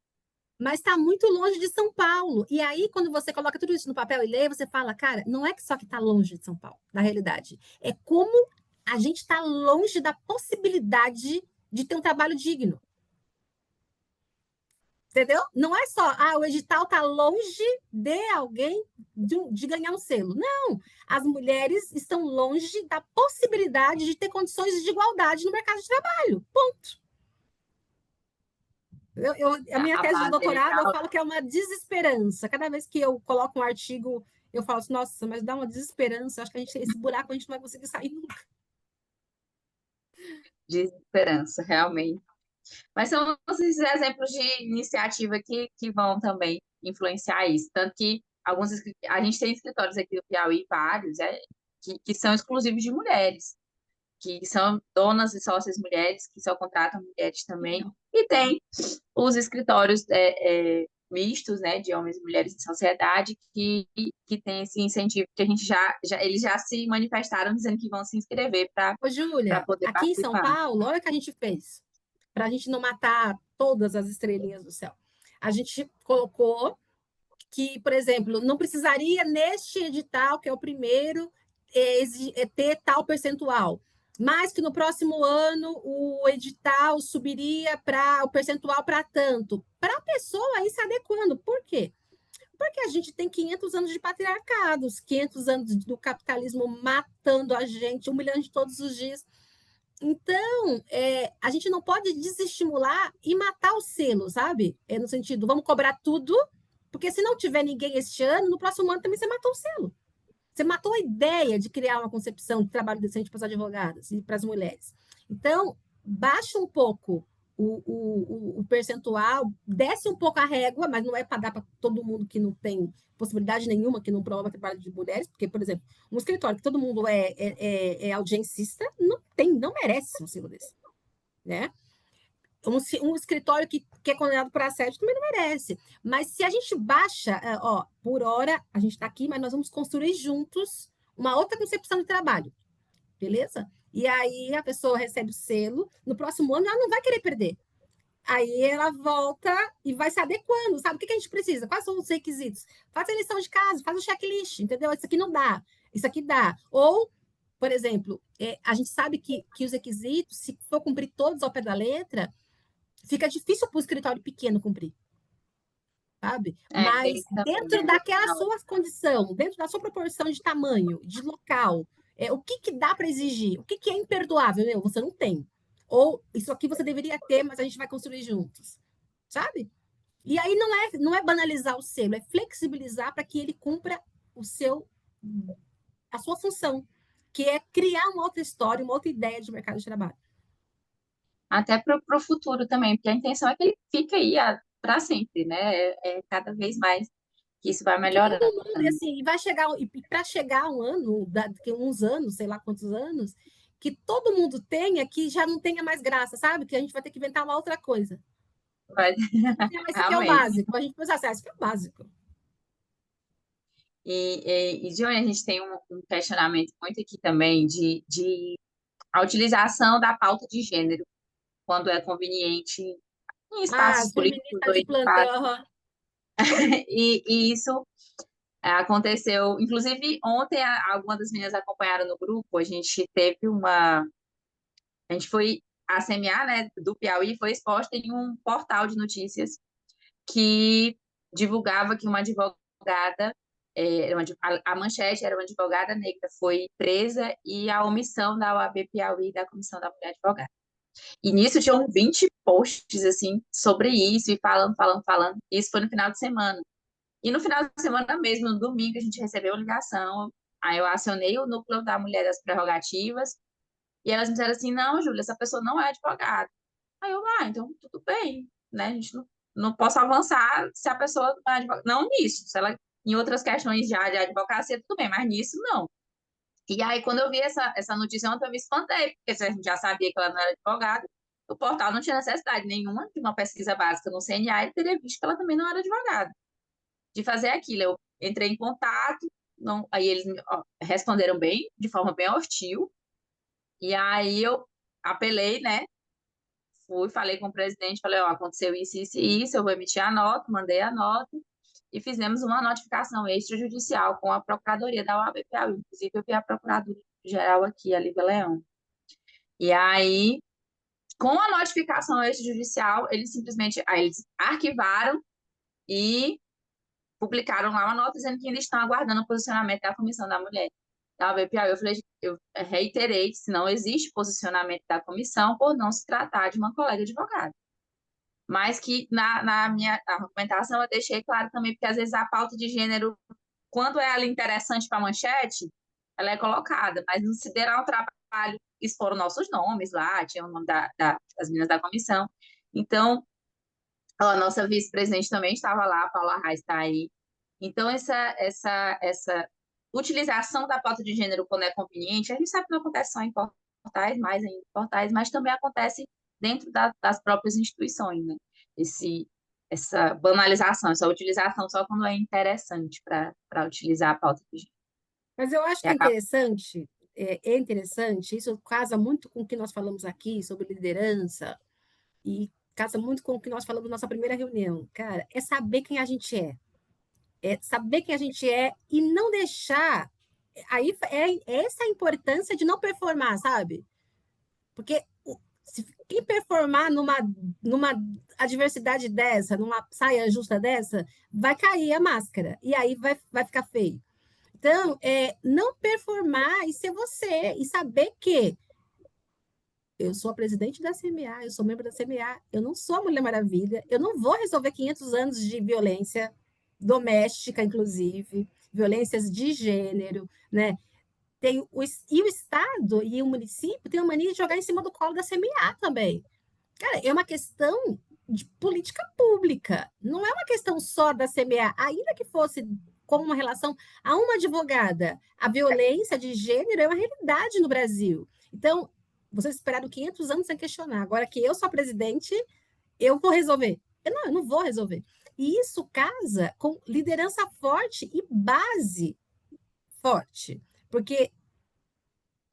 Mas está muito longe de São Paulo. E aí, quando você coloca tudo isso no papel e lê, você fala, cara, não é que só que está longe de São Paulo, da realidade. É como a gente está longe da possibilidade de ter um trabalho digno. Entendeu? Não é só, o edital está longe de alguém de ganhar um selo. Não, as mulheres estão longe da possibilidade de ter condições de igualdade no mercado de trabalho. Ponto. A minha A tese de base doutorado, eu legal falo que é uma desesperança. Cada vez que eu coloco um artigo, eu falo assim, nossa, mas dá uma desesperança. Acho que esse buraco a gente não vai conseguir sair nunca. de esperança, realmente. Mas são esses exemplos de iniciativa que vão também influenciar isso. Tanto que a gente tem escritórios aqui do Piauí, vários, que são exclusivos de mulheres, que são donas e sócias mulheres, que só contratam mulheres também. E tem os escritórios mistos, né, de homens e mulheres em sociedade, que tem esse incentivo, que a gente eles já se manifestaram dizendo que vão se inscrever para Ô, Júlia, poder aqui em São participar. Paulo, olha o que a gente fez, para a gente não matar todas as estrelinhas do céu. A gente colocou que, por exemplo, não precisaria neste edital, que é o primeiro, ter tal percentual, mas que no próximo ano o edital subiria para o percentual para tanto, para a pessoa ir se adequando. Por quê? Porque a gente tem 500 anos de patriarcados, 500 anos do capitalismo matando a gente, humilhando todos os dias. Então, a gente não pode desestimular e matar o selo, sabe? No sentido, vamos cobrar tudo, porque se não tiver ninguém este ano, no próximo ano também você matou o selo. Você matou a ideia de criar uma concepção de trabalho decente para as advogadas e para as mulheres. Então, baixa um pouco o percentual, desce um pouco a régua, mas não é para dar para todo mundo que não tem possibilidade nenhuma, que não prova trabalho de mulheres, porque, por exemplo, um escritório que todo mundo é audiencista, não merece um selo desse, né? Um escritório que é condenado por assédio também não merece. Mas se a gente baixa, por hora, a gente está aqui, mas nós vamos construir juntos uma outra concepção de trabalho, beleza? E aí a pessoa recebe o selo, no próximo ano ela não vai querer perder. Aí ela volta e vai se adequando, sabe? O que a gente precisa? Quais são os requisitos? Faz a lição de casa, faz o checklist, entendeu? Isso aqui não dá. Isso aqui dá. Ou, por exemplo, a gente sabe que os requisitos, se for cumprir todos ao pé da letra, fica difícil para o escritório pequeno cumprir, sabe? Tem Mas isso também, dentro né? daquela Não, sua condição, dentro da sua proporção de tamanho, de local, o que que dá para exigir? O que que é imperdoável? Meu, você não tem. Ou isso aqui você deveria ter, mas a gente vai construir juntos, sabe? E aí não é banalizar o selo, é flexibilizar para que ele cumpra o seu a sua função, que é criar uma outra história, uma outra ideia de mercado de trabalho. até para o futuro também, porque a intenção é que ele fique aí para sempre, né? Cada vez mais que isso vai E que todo melhorando. mundo, e assim, vai chegar, e para chegar um ano, daqui a uns anos, sei lá quantos anos, que todo mundo tenha, que já não tenha mais graça, sabe? Que a gente vai ter que inventar uma outra coisa. Vai- Mas isso aqui é o Realmente. básico. A gente pensa assim, isso aqui é o básico. Johnny, a gente tem um questionamento muito aqui também de a utilização da pauta de gênero quando é conveniente em Ah, espaços as políticos feministas ou de em espaços. plantão. Aham. E isso aconteceu, inclusive ontem algumas das meninas acompanharam no grupo, a gente foi, a CMA, né, do Piauí foi exposta em um portal de notícias que divulgava que uma advogada, a manchete era uma advogada negra foi presa e a omissão da OAB Piauí e da Comissão da Mulher Advogada. E nisso tinham 20 posts, assim, sobre isso, e falando, falando, falando. Isso foi no final de semana. E no final de semana mesmo, no domingo, a gente recebeu ligação. Aí eu acionei o núcleo da Mulher das Prerrogativas, e elas me disseram assim, não, Júlia, essa pessoa não é advogada. Aí eu, então tudo bem, né? A gente não posso avançar se a pessoa não é advogada. Não nisso, se ela, em outras questões já de advocacia, tudo bem, mas nisso não. E aí, quando eu vi essa notícia ontem, eu me espantei, porque se a gente já sabia que ela não era advogada, o portal não tinha necessidade nenhuma de uma pesquisa básica no CNA e teria visto que ela também não era advogada. De fazer aquilo, eu entrei em contato, não, aí eles responderam bem, de forma bem hostil, e aí eu apelei, né? Fui, falei com o presidente, falei, aconteceu isso, isso e isso, eu vou emitir a nota, mandei a nota, e fizemos uma notificação extrajudicial com a Procuradoria da OAB Piauí, inclusive eu vi a Procuradora-Geral aqui, a Lívia Leão. E aí, com a notificação extrajudicial, eles simplesmente, aí eles arquivaram e publicaram lá uma nota dizendo que ainda estão aguardando o posicionamento da Comissão da Mulher da OAB Piauí. Eu falei, eu reiterei que se não existe posicionamento da comissão por não se tratar de uma colega advogada. Mas que na minha argumentação eu deixei claro também, porque às vezes a pauta de gênero, quando é ali interessante para a manchete, ela é colocada, mas não se derá o trabalho, expor nossos nomes lá, tinha o nome das meninas da comissão. Então, a nossa vice-presidente também estava lá, a Paula Reis está aí. Então, essa utilização da pauta de gênero quando é conveniente, a gente sabe que não acontece só em portais, mais em portais, mas também acontece dentro das próprias instituições, né? Essa banalização, essa utilização só quando é interessante para utilizar a pauta de gênero. Mas eu acho E que é acaba- interessante, isso casa muito com o que nós falamos aqui sobre liderança e casa muito com o que nós falamos na nossa primeira reunião. Cara, é saber quem a gente é. É saber quem a gente é e não deixar. Aí essa a importância de não performar, sabe? Porque se quem performar numa adversidade dessa, numa saia justa dessa, vai cair a máscara. E aí vai ficar feio. Então, não performar e ser você, e saber que eu sou a presidente da CMA, eu sou membro da CMA, eu não sou a Mulher Maravilha, eu não vou resolver 500 anos de violência doméstica, inclusive, violências de gênero, né? E o Estado e o município têm a mania de jogar em cima do colo da CMA também. Cara, é uma questão de política pública, não é uma questão só da CMA, ainda que fosse como uma relação a uma advogada. A violência de gênero é uma realidade no Brasil. Então, vocês esperaram 500 anos sem questionar. Agora que eu sou a presidente, eu vou resolver. Eu não vou resolver. E isso casa com liderança forte e base forte. Porque,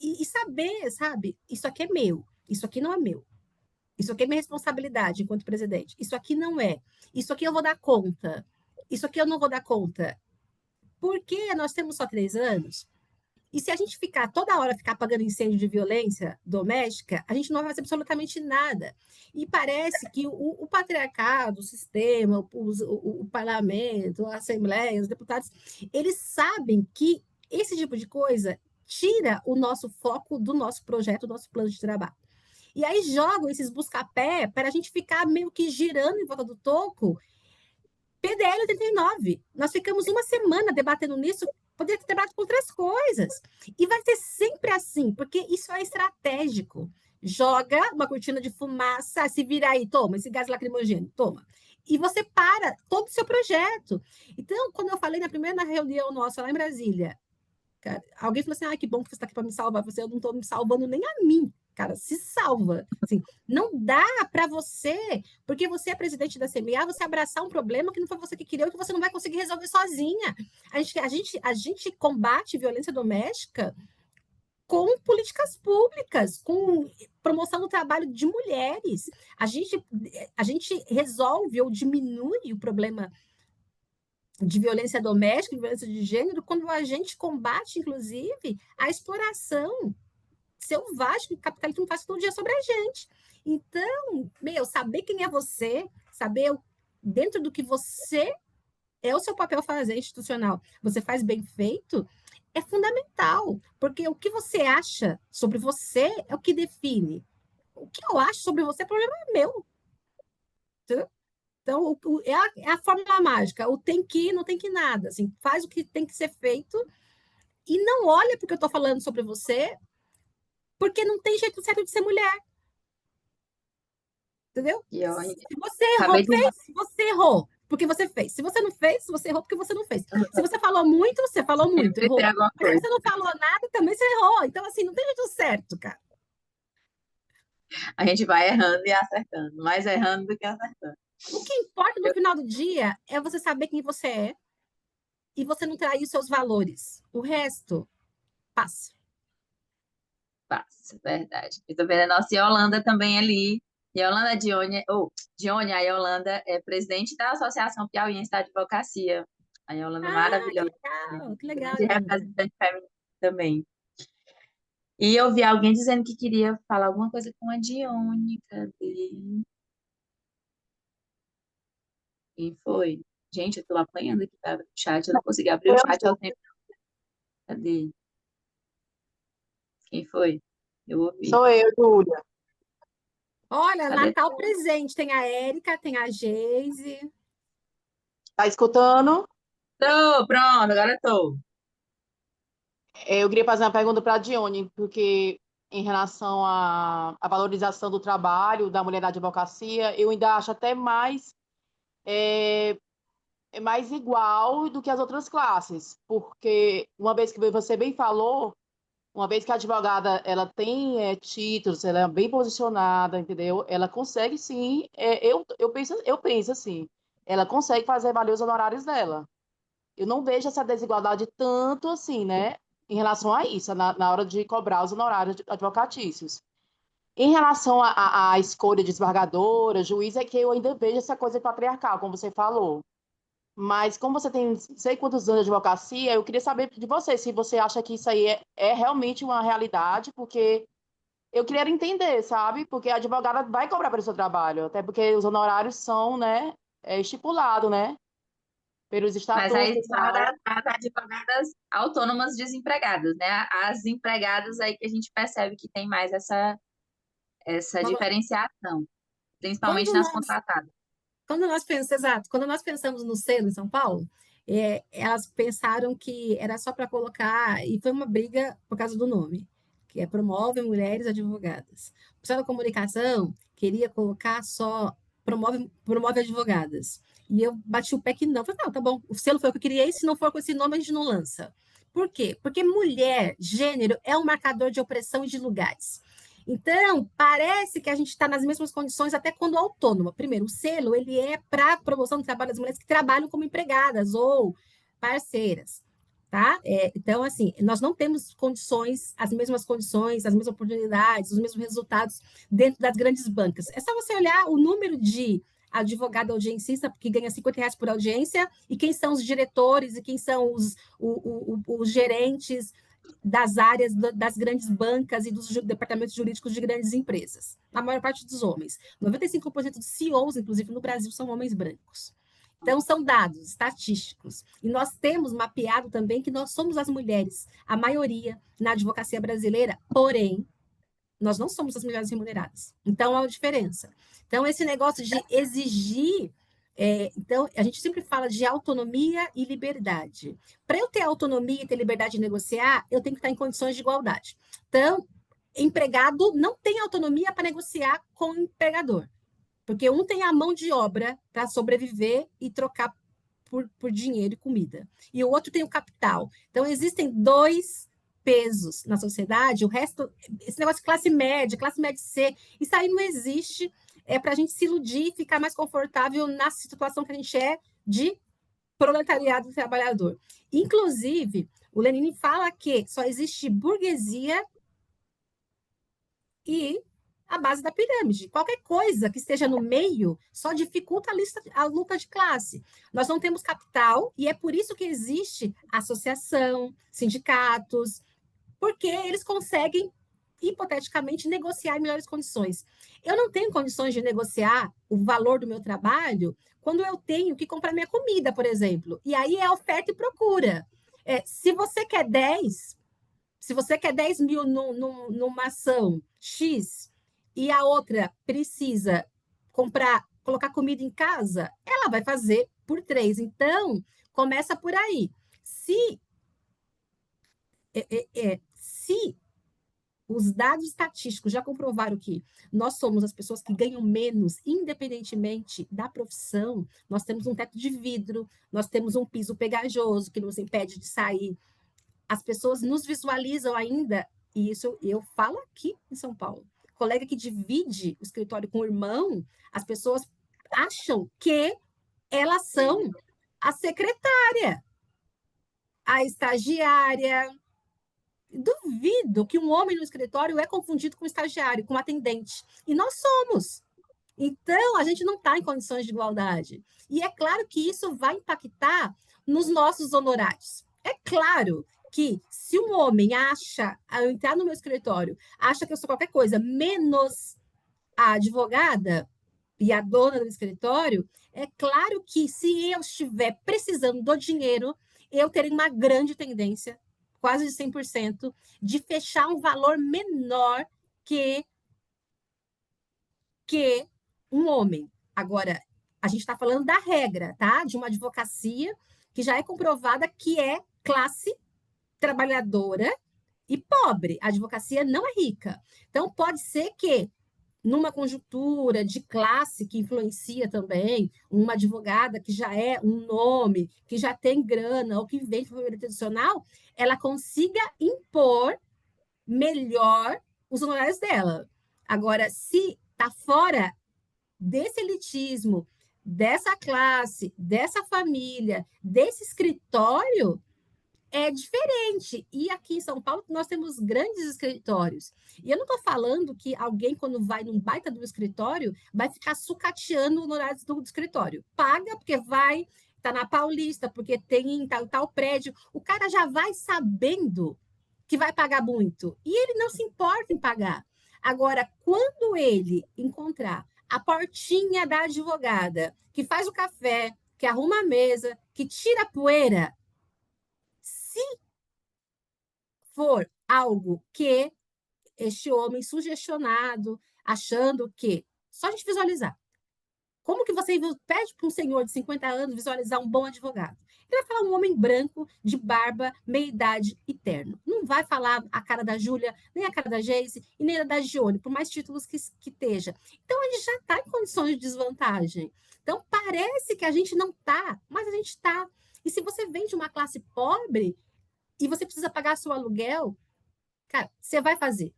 e saber, sabe, isso aqui é meu, isso aqui não é meu. Isso aqui é minha responsabilidade enquanto presidente. Isso aqui não é. Isso aqui eu vou dar conta. Isso aqui eu não vou dar conta. Porque nós temos só 3 anos. E se a gente toda hora ficar apagando incêndio de violência doméstica, a gente não vai fazer absolutamente nada. E parece que o patriarcado, o sistema, o parlamento, a assembleia, os deputados, eles sabem que esse tipo de coisa tira o nosso foco do nosso projeto, do nosso plano de trabalho. E aí jogam esses busca-pé para a gente ficar meio que girando em volta do toco. PDL 89. Nós ficamos uma semana debatendo nisso, poderia ter debatido com outras coisas. E vai ser sempre assim, porque isso é estratégico. Joga uma cortina de fumaça, se vira aí, toma, esse gás lacrimogêneo, toma. E você para todo o seu projeto. Então, quando eu falei na primeira reunião nossa lá em Brasília, cara, alguém falou assim, que bom que você está aqui para me salvar. Você, eu não estou me salvando nem a mim, cara, se salva. Assim, não dá para você, porque você é presidente da CMA, você abraçar um problema que não foi você que criou e que você não vai conseguir resolver sozinha. A gente combate violência doméstica com políticas públicas, com promoção do trabalho de mulheres. A gente resolve ou diminui o problema de violência doméstica, de violência de gênero, quando a gente combate, inclusive, a exploração selvagem que o capitalismo faz todo dia sobre a gente. Então, saber quem é você, saber dentro do que você é o seu papel fazer institucional, você faz bem feito, é fundamental, porque o que você acha sobre você é o que define. O que eu acho sobre você, o problema é meu. Entendeu? Então, é a fórmula mágica. O tem que, não tem que nada. Assim, faz o que tem que ser feito e não olha porque eu estou falando sobre você, porque não tem jeito certo de ser mulher. Entendeu? E eu Se você acabei errou, de. você errou, porque você fez. Se você não fez, você errou porque você não fez. Se você falou muito, você falou muito, Sempre errou. tem alguma Mas se coisa. você não falou nada, também você errou. Então, assim, não tem jeito certo, cara. A gente vai errando e acertando, mais errando do que acertando. O que importa no final do dia é você saber quem você é e você não trair os seus valores. O resto, passa. Passa, verdade. Eu tô vendo a nossa Yolanda também ali. Yolanda Dione, Dione, a Yolanda é presidente da Associação Piauiense da Advocacia. A Yolanda é maravilhosa, Que legal, grande Yolanda. representante feminina também. E eu vi alguém dizendo que queria falar alguma coisa com a Dione. Cadê? Quem foi? Gente, eu tô apanhando aqui para o chat, eu não consegui abrir o chat ao tempo. Cadê? Quem foi? Eu ouvi. Sou eu, Júlia. Olha, Cadê? Natal presente. Tem a Érica, tem a Geise. Tá escutando? Tô, pronto, agora tô. Eu queria fazer uma pergunta para a Dione, porque em relação à valorização do trabalho da mulher na advocacia, eu ainda acho até mais igual do que as outras classes, porque uma vez que você bem falou, uma vez que a advogada ela tem títulos, ela é bem posicionada, entendeu? Ela consegue sim, eu penso assim, ela consegue fazer valer os honorários dela. Eu não vejo essa desigualdade tanto assim, né? Em relação a isso, na hora de cobrar os honorários advocatícios. Em relação à escolha de desembargadora, juiz, é que eu ainda vejo essa coisa patriarcal, como você falou. Mas como você tem não sei quantos anos de advocacia, eu queria saber de você, se você acha que isso aí é realmente uma realidade, porque eu queria entender, sabe? Porque a advogada vai cobrar pelo seu trabalho, até porque os honorários são, né, estipulados, né? Pelos Mas aí estatutos e fala tal. das advogadas autônomas desempregadas, né? As empregadas aí que a gente percebe que tem mais essa Vamos lá. diferenciação, principalmente Quando nas nós contratadas. quando nós pensamos no selo em São Paulo, elas pensaram que era só para colocar, e foi uma briga por causa do nome, que é Promove Mulheres Advogadas. O pessoal da comunicação queria colocar só promove Advogadas. E eu bati o pé que não. Falei, não, tá bom, o selo foi o que eu queria, e se não for com esse nome, a gente não lança. Por quê? Porque mulher, gênero, é um marcador de opressão e de lugares. Então, parece que a gente está nas mesmas condições até quando autônoma. Primeiro, o selo ele é para promoção do trabalho das mulheres que trabalham como empregadas ou parceiras, tá? Então, assim, nós não temos as mesmas oportunidades, os mesmos resultados dentro das grandes bancas. É só você olhar o número de advogado audiencista que ganha R$ 50 por audiência e quem são os diretores e quem são os gerentes das áreas das grandes bancas e dos departamentos jurídicos de grandes empresas. A maior parte dos homens. 95% dos CEOs, inclusive no Brasil, são homens brancos. Então, são dados estatísticos. E nós temos mapeado também que nós somos as mulheres, a maioria na advocacia brasileira, porém, nós não somos as melhores remuneradas. Então, há uma diferença. Então, esse negócio de exigir... então, a gente sempre fala de autonomia e liberdade. Para eu ter autonomia e ter liberdade de negociar, eu tenho que estar em condições de igualdade. Então, empregado não tem autonomia para negociar com o empregador, porque um tem a mão de obra para sobreviver e trocar por dinheiro e comida, e o outro tem o capital. Então, existem dois pesos na sociedade, o resto, esse negócio de classe média C, isso aí não existe, para a gente se iludir e ficar mais confortável na situação que a gente é de proletariado trabalhador. Inclusive, o Lenin fala que só existe burguesia e a base da pirâmide. Qualquer coisa que esteja no meio só dificulta a luta de classe. Nós não temos capital e é por isso que existe associação, sindicatos, porque eles conseguem, hipoteticamente, negociar em melhores condições. Eu não tenho condições de negociar o valor do meu trabalho quando eu tenho que comprar minha comida, por exemplo. E aí é oferta e procura. Se você quer 10 mil numa ação X e a outra precisa colocar comida em casa, ela vai fazer por 3. Então, começa por aí. Se os dados estatísticos já comprovaram que nós somos as pessoas que ganham menos, independentemente da profissão, nós temos um teto de vidro, nós temos um piso pegajoso que nos impede de sair. As pessoas nos visualizam ainda, e isso eu falo aqui em São Paulo. Colega que divide o escritório com o irmão, as pessoas acham que elas são a secretária, a estagiária. Duvido que um homem no escritório é confundido com um estagiário, com um atendente. E nós somos. Então, a gente não está em condições de igualdade. E é claro que isso vai impactar nos nossos honorários. É claro que se um homem acha, ao entrar no meu escritório, acha que eu sou qualquer coisa, menos a advogada e a dona do escritório, é claro que se eu estiver precisando do dinheiro, eu terei uma grande tendência, quase de 100%, de fechar um valor menor que um homem. Agora, a gente está falando da regra, tá? De uma advocacia que já é comprovada que é classe trabalhadora e pobre. A advocacia não é rica. Então, pode ser que, numa conjuntura de classe que influencia também, uma advogada que já é um nome, que já tem grana, ou que vem de família tradicional, ela consiga impor melhor os honorários dela. Agora, se está fora desse elitismo, dessa classe, dessa família, desse escritório, é diferente. E aqui em São Paulo, nós temos grandes escritórios. E eu não estou falando que alguém, quando vai num baita do escritório, vai ficar sucateando honorários do escritório. Paga, porque vai, está na Paulista, porque tem tal prédio. O cara já vai sabendo que vai pagar muito. E ele não se importa em pagar. Agora, quando ele encontrar a portinha da advogada, que faz o café, que arruma a mesa, que tira a poeira, se for algo que este homem sugestionado, achando que... Só a gente visualizar. Como que você pede para um senhor de 50 anos visualizar um bom advogado? Ele vai falar um homem branco, de barba, meia-idade e terno. Não vai falar a cara da Júlia, nem a cara da Geise e nem a da Gione, por mais títulos que esteja. Então, ele já está em condições de desvantagem. Então, parece que a gente não está, mas a gente está. E se você vem de uma classe pobre e você precisa pagar seu aluguel, cara, você vai fazer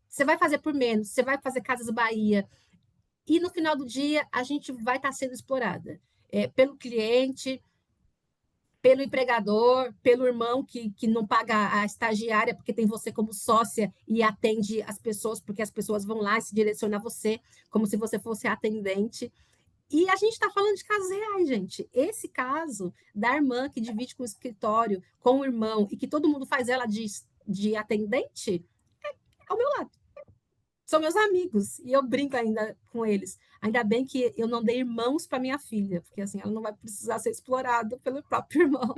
por menos, você vai fazer Casas Bahia, e no final do dia a gente vai estar sendo explorada pelo cliente, pelo empregador, pelo irmão que não paga a estagiária porque tem você como sócia e atende as pessoas, porque as pessoas vão lá e se direcionam a você, como se você fosse atendente. E a gente está falando de casos reais, gente. Esse caso da irmã que divide com o escritório, com o irmão, e que todo mundo faz ela de de atendente é ao meu lado. São meus amigos, e eu brinco ainda com eles. Ainda bem que eu não dei irmãos para minha filha, porque assim ela não vai precisar ser explorada pelo próprio irmão.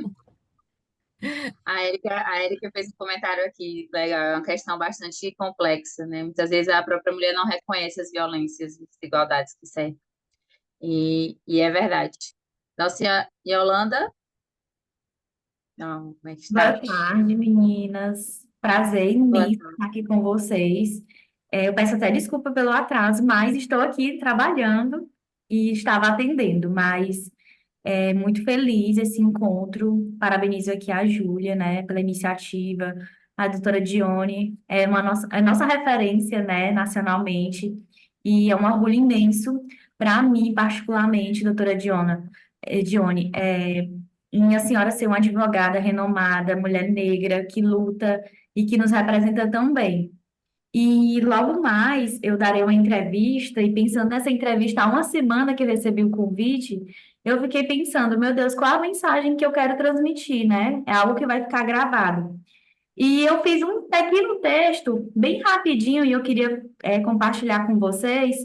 A Erika fez um comentário aqui, legal, é uma questão bastante complexa, né? Muitas vezes a própria mulher não reconhece as violências e desigualdades que cercam. E é verdade. Nossa, Yolanda, não, como é que Boa está? tarde, meninas. Prazer Boa imenso tarde. estar aqui com vocês. Eu peço até desculpa pelo atraso, mas estou aqui trabalhando e estava atendendo, mas muito feliz esse encontro. Parabenizo aqui a Júlia, né, pela iniciativa. A doutora Dione é nossa referência, né, nacionalmente, e é um orgulho imenso para mim, particularmente, doutora Dione, minha senhora ser uma advogada renomada, mulher negra, que luta e que nos representa tão bem. E logo mais eu darei uma entrevista, e pensando nessa entrevista, há uma semana que eu recebi o convite, eu fiquei pensando, meu Deus, qual a mensagem que eu quero transmitir, né? É algo que vai ficar gravado. E eu fiz um pequeno texto, bem rapidinho, e eu queria compartilhar com vocês,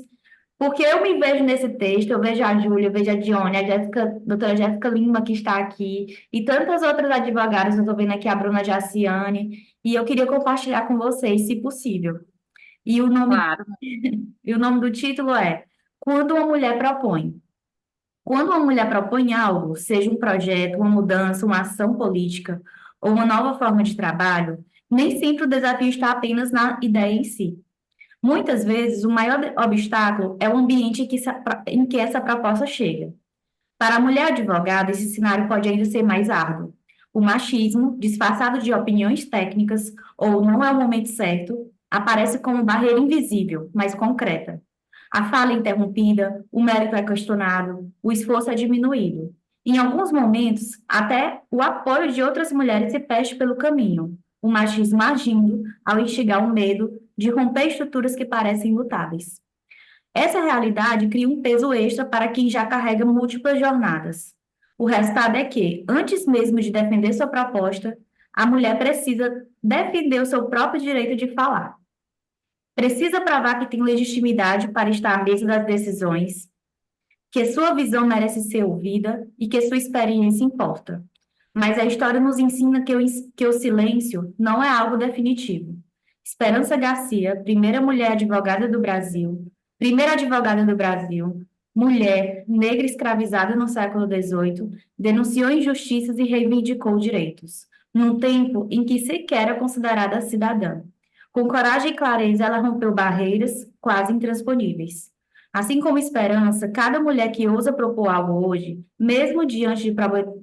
porque eu me vejo nesse texto, eu vejo a Júlia, eu vejo a Dione, a doutora Jéssica Lima, que está aqui, e tantas outras advogadas, eu estou vendo aqui a Bruna Jaciane, e eu queria compartilhar com vocês, se possível. E Claro, e o nome do título é Quando uma mulher propõe. Quando uma mulher propõe algo, seja um projeto, uma mudança, uma ação política ou uma nova forma de trabalho, nem sempre o desafio está apenas na ideia em si. Muitas vezes, o maior obstáculo é o ambiente em que essa proposta chega. Para a mulher advogada, esse cenário pode ainda ser mais árduo. O machismo, disfarçado de opiniões técnicas ou não é o momento certo, aparece como barreira invisível, mas concreta. A fala é interrompida, o mérito é questionado, o esforço é diminuído. Em alguns momentos, até o apoio de outras mulheres se perde pelo caminho, o machismo agindo ao instigar o medo de romper estruturas que parecem imutáveis. Essa realidade cria um peso extra para quem já carrega múltiplas jornadas. O resultado é que, antes mesmo de defender sua proposta, a mulher precisa defender o seu próprio direito de falar. Precisa provar que tem legitimidade para estar à mesa das decisões, que sua visão merece ser ouvida e que sua experiência importa. Mas a história nos ensina que o silêncio não é algo definitivo. Esperança Garcia, primeira advogada do Brasil, mulher, negra escravizada no século XVIII, denunciou injustiças e reivindicou direitos, num tempo em que sequer era considerada cidadã. Com coragem e clareza, ela rompeu barreiras quase intransponíveis. Assim como esperança, cada mulher que ousa propor algo hoje, mesmo diante de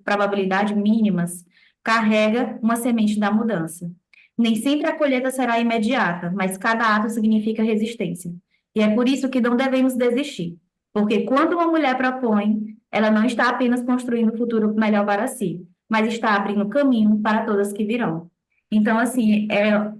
probabilidades mínimas, carrega uma semente da mudança. Nem sempre a colheita será imediata, mas cada ato significa resistência. E é por isso que não devemos desistir. Porque quando uma mulher propõe, ela não está apenas construindo um futuro melhor para si, mas está abrindo caminho para todas que virão. Então, assim,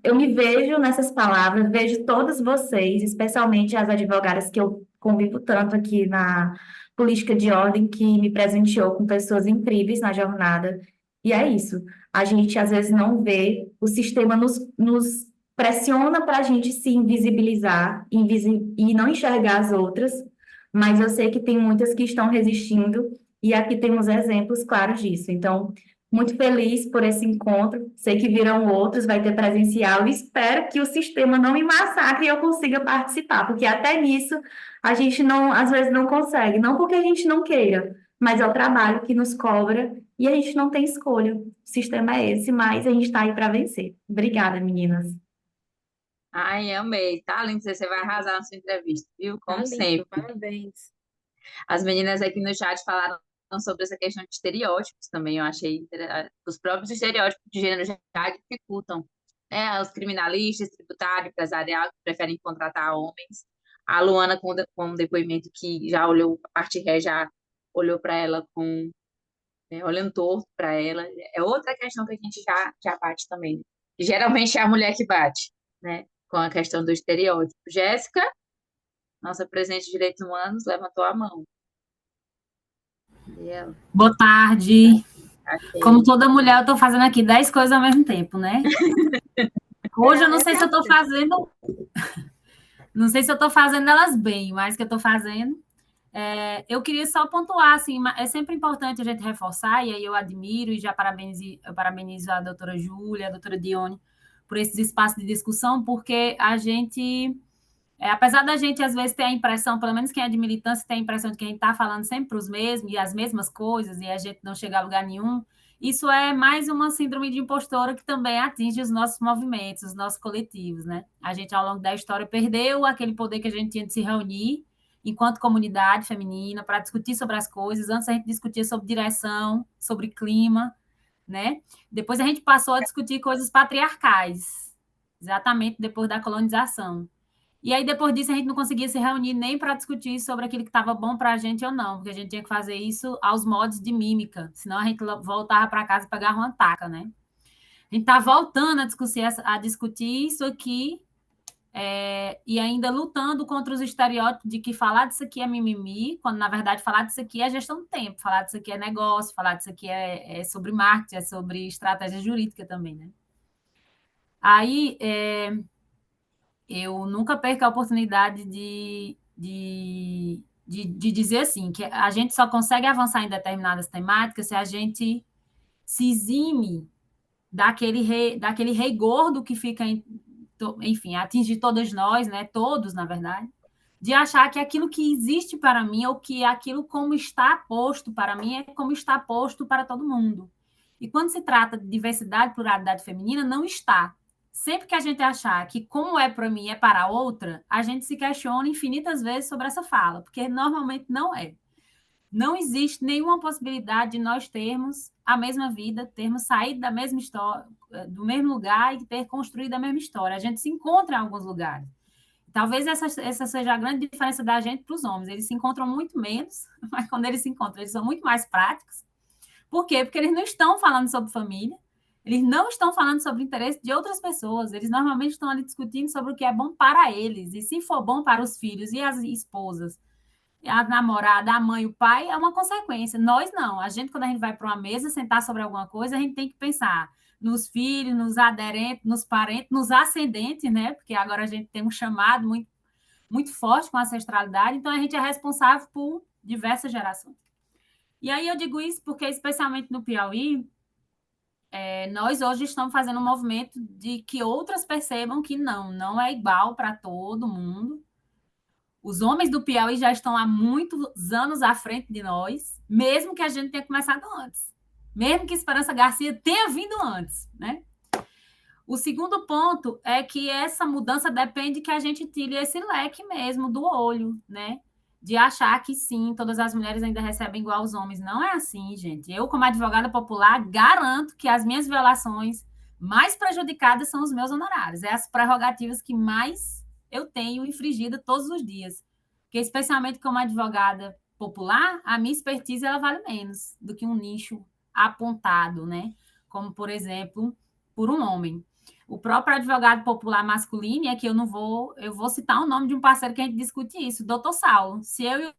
eu me vejo nessas palavras, vejo todas vocês, especialmente as advogadas que eu convivo tanto aqui na política de ordem, que me presenteou com pessoas incríveis na jornada. E é isso. A gente, às vezes, não vê, o sistema nos pressiona para a gente se invisibilizar e não enxergar as outras, mas eu sei que tem muitas que estão resistindo, e aqui temos exemplos claros disso. Então, muito feliz por esse encontro. Sei que virão outros, vai ter presencial, e espero que o sistema não me massacre e eu consiga participar, porque até nisso a gente não, às vezes não consegue, não porque a gente não queira, mas é o trabalho que nos cobra e a gente não tem escolha. O sistema é esse, mas a gente está aí para vencer. Obrigada, meninas. ai, amei, tá lindo, você vai arrasar na sua entrevista, viu? Tá Como lindo, sempre. parabéns. As meninas aqui no chat falaram sobre essa questão de estereótipos também, eu achei os próprios estereótipos de gênero já dificultam, né? Os criminalistas, tributário, empresarial, que preferem contratar homens. A Luana, com um depoimento que já olhou, a parte ré já olhou para ela olhando torto para ela. É outra questão que a gente já bate também. Geralmente é a mulher que bate, né? Com a questão do estereótipo. Jéssica, nossa presidente de Direitos Humanos, levantou a mão. E ela, Boa tarde. Como achei. toda mulher, eu estou fazendo aqui 10 coisas ao mesmo tempo, né? Hoje eu não sei Essa é se eu a estou vida. fazendo, não sei se eu estou fazendo elas bem, mas que eu estou fazendo. Eu queria só pontuar, assim, é sempre importante a gente reforçar, e aí eu admiro e já eu parabenizo a doutora Júlia, a doutora Dione, por esses espaços de discussão, porque a gente, apesar da gente às vezes ter a impressão, pelo menos quem é de militância tem a impressão de que a gente está falando sempre os mesmos e as mesmas coisas, e a gente não chega a lugar nenhum, isso é mais uma síndrome de impostora que também atinge os nossos movimentos, os nossos coletivos, né? A gente, ao longo da história, perdeu aquele poder que a gente tinha de se reunir enquanto comunidade feminina para discutir sobre as coisas. Antes a gente discutia sobre direção, sobre clima, né? Depois a gente passou a discutir coisas patriarcais, exatamente depois da colonização. E aí, depois disso, a gente não conseguia se reunir nem para discutir sobre aquilo que estava bom para a gente ou não, porque a gente tinha que fazer isso aos modos de mímica, senão a gente voltava para casa e pegava uma taca, né? A gente está voltando a discutir isso aqui e ainda lutando contra os estereótipos de que falar disso aqui é mimimi, quando, na verdade, falar disso aqui é gestão do tempo, falar disso aqui é negócio, falar disso aqui é sobre marketing, é sobre estratégia jurídica também, né? Aí, eu nunca perco a oportunidade de dizer assim, que a gente só consegue avançar em determinadas temáticas se a gente se exime daquele rigor do que fica, enfim, atingir todas nós, né? Todos, na verdade, de achar que aquilo que existe para mim, ou que aquilo como está posto para mim, é como está posto para todo mundo. E quando se trata de diversidade e pluralidade feminina, não está. Sempre que a gente achar que como é para mim é para a outra, a gente se questiona infinitas vezes sobre essa fala, porque normalmente não é. Não existe nenhuma possibilidade de nós termos a mesma vida, termos saído da mesma história, do mesmo lugar e ter construído a mesma história. A gente se encontra em alguns lugares. Talvez essa seja a grande diferença da gente para os homens. Eles se encontram muito menos, mas quando eles se encontram, eles são muito mais práticos. Por quê? Porque eles não estão falando sobre família, eles não estão falando sobre o interesse de outras pessoas, eles normalmente estão ali discutindo sobre o que é bom para eles, e se for bom para os filhos e as esposas, a namorada, a mãe, o pai, é uma consequência. Nós não. A gente, quando a gente vai para uma mesa sentar sobre alguma coisa, a gente tem que pensar nos filhos, nos aderentes, nos parentes, nos ascendentes, né? Porque agora a gente tem um chamado muito, muito forte com a ancestralidade, então a gente é responsável por diversas gerações. E aí eu digo isso porque, especialmente no Piauí, nós hoje estamos fazendo um movimento de que outras percebam que não é igual para todo mundo. Os homens do Piauí já estão há muitos anos à frente de nós, mesmo que a gente tenha começado antes. Mesmo que Esperança Garcia tenha vindo antes, né? O segundo ponto é que essa mudança depende que a gente tire esse leque mesmo do olho, né? De achar que sim, todas as mulheres ainda recebem igual aos homens. Não é assim, gente. Eu, como advogada popular, garanto que as minhas violações mais prejudicadas são os meus honorários. É as prerrogativas que mais eu tenho infringida todos os dias. Porque, especialmente como advogada popular, a minha expertise ela vale menos do que um nicho apontado, né? Como, por exemplo, por um homem. O próprio advogado popular masculino, é que eu vou citar o nome de um parceiro que a gente discute isso, o doutor Saulo. Se eu e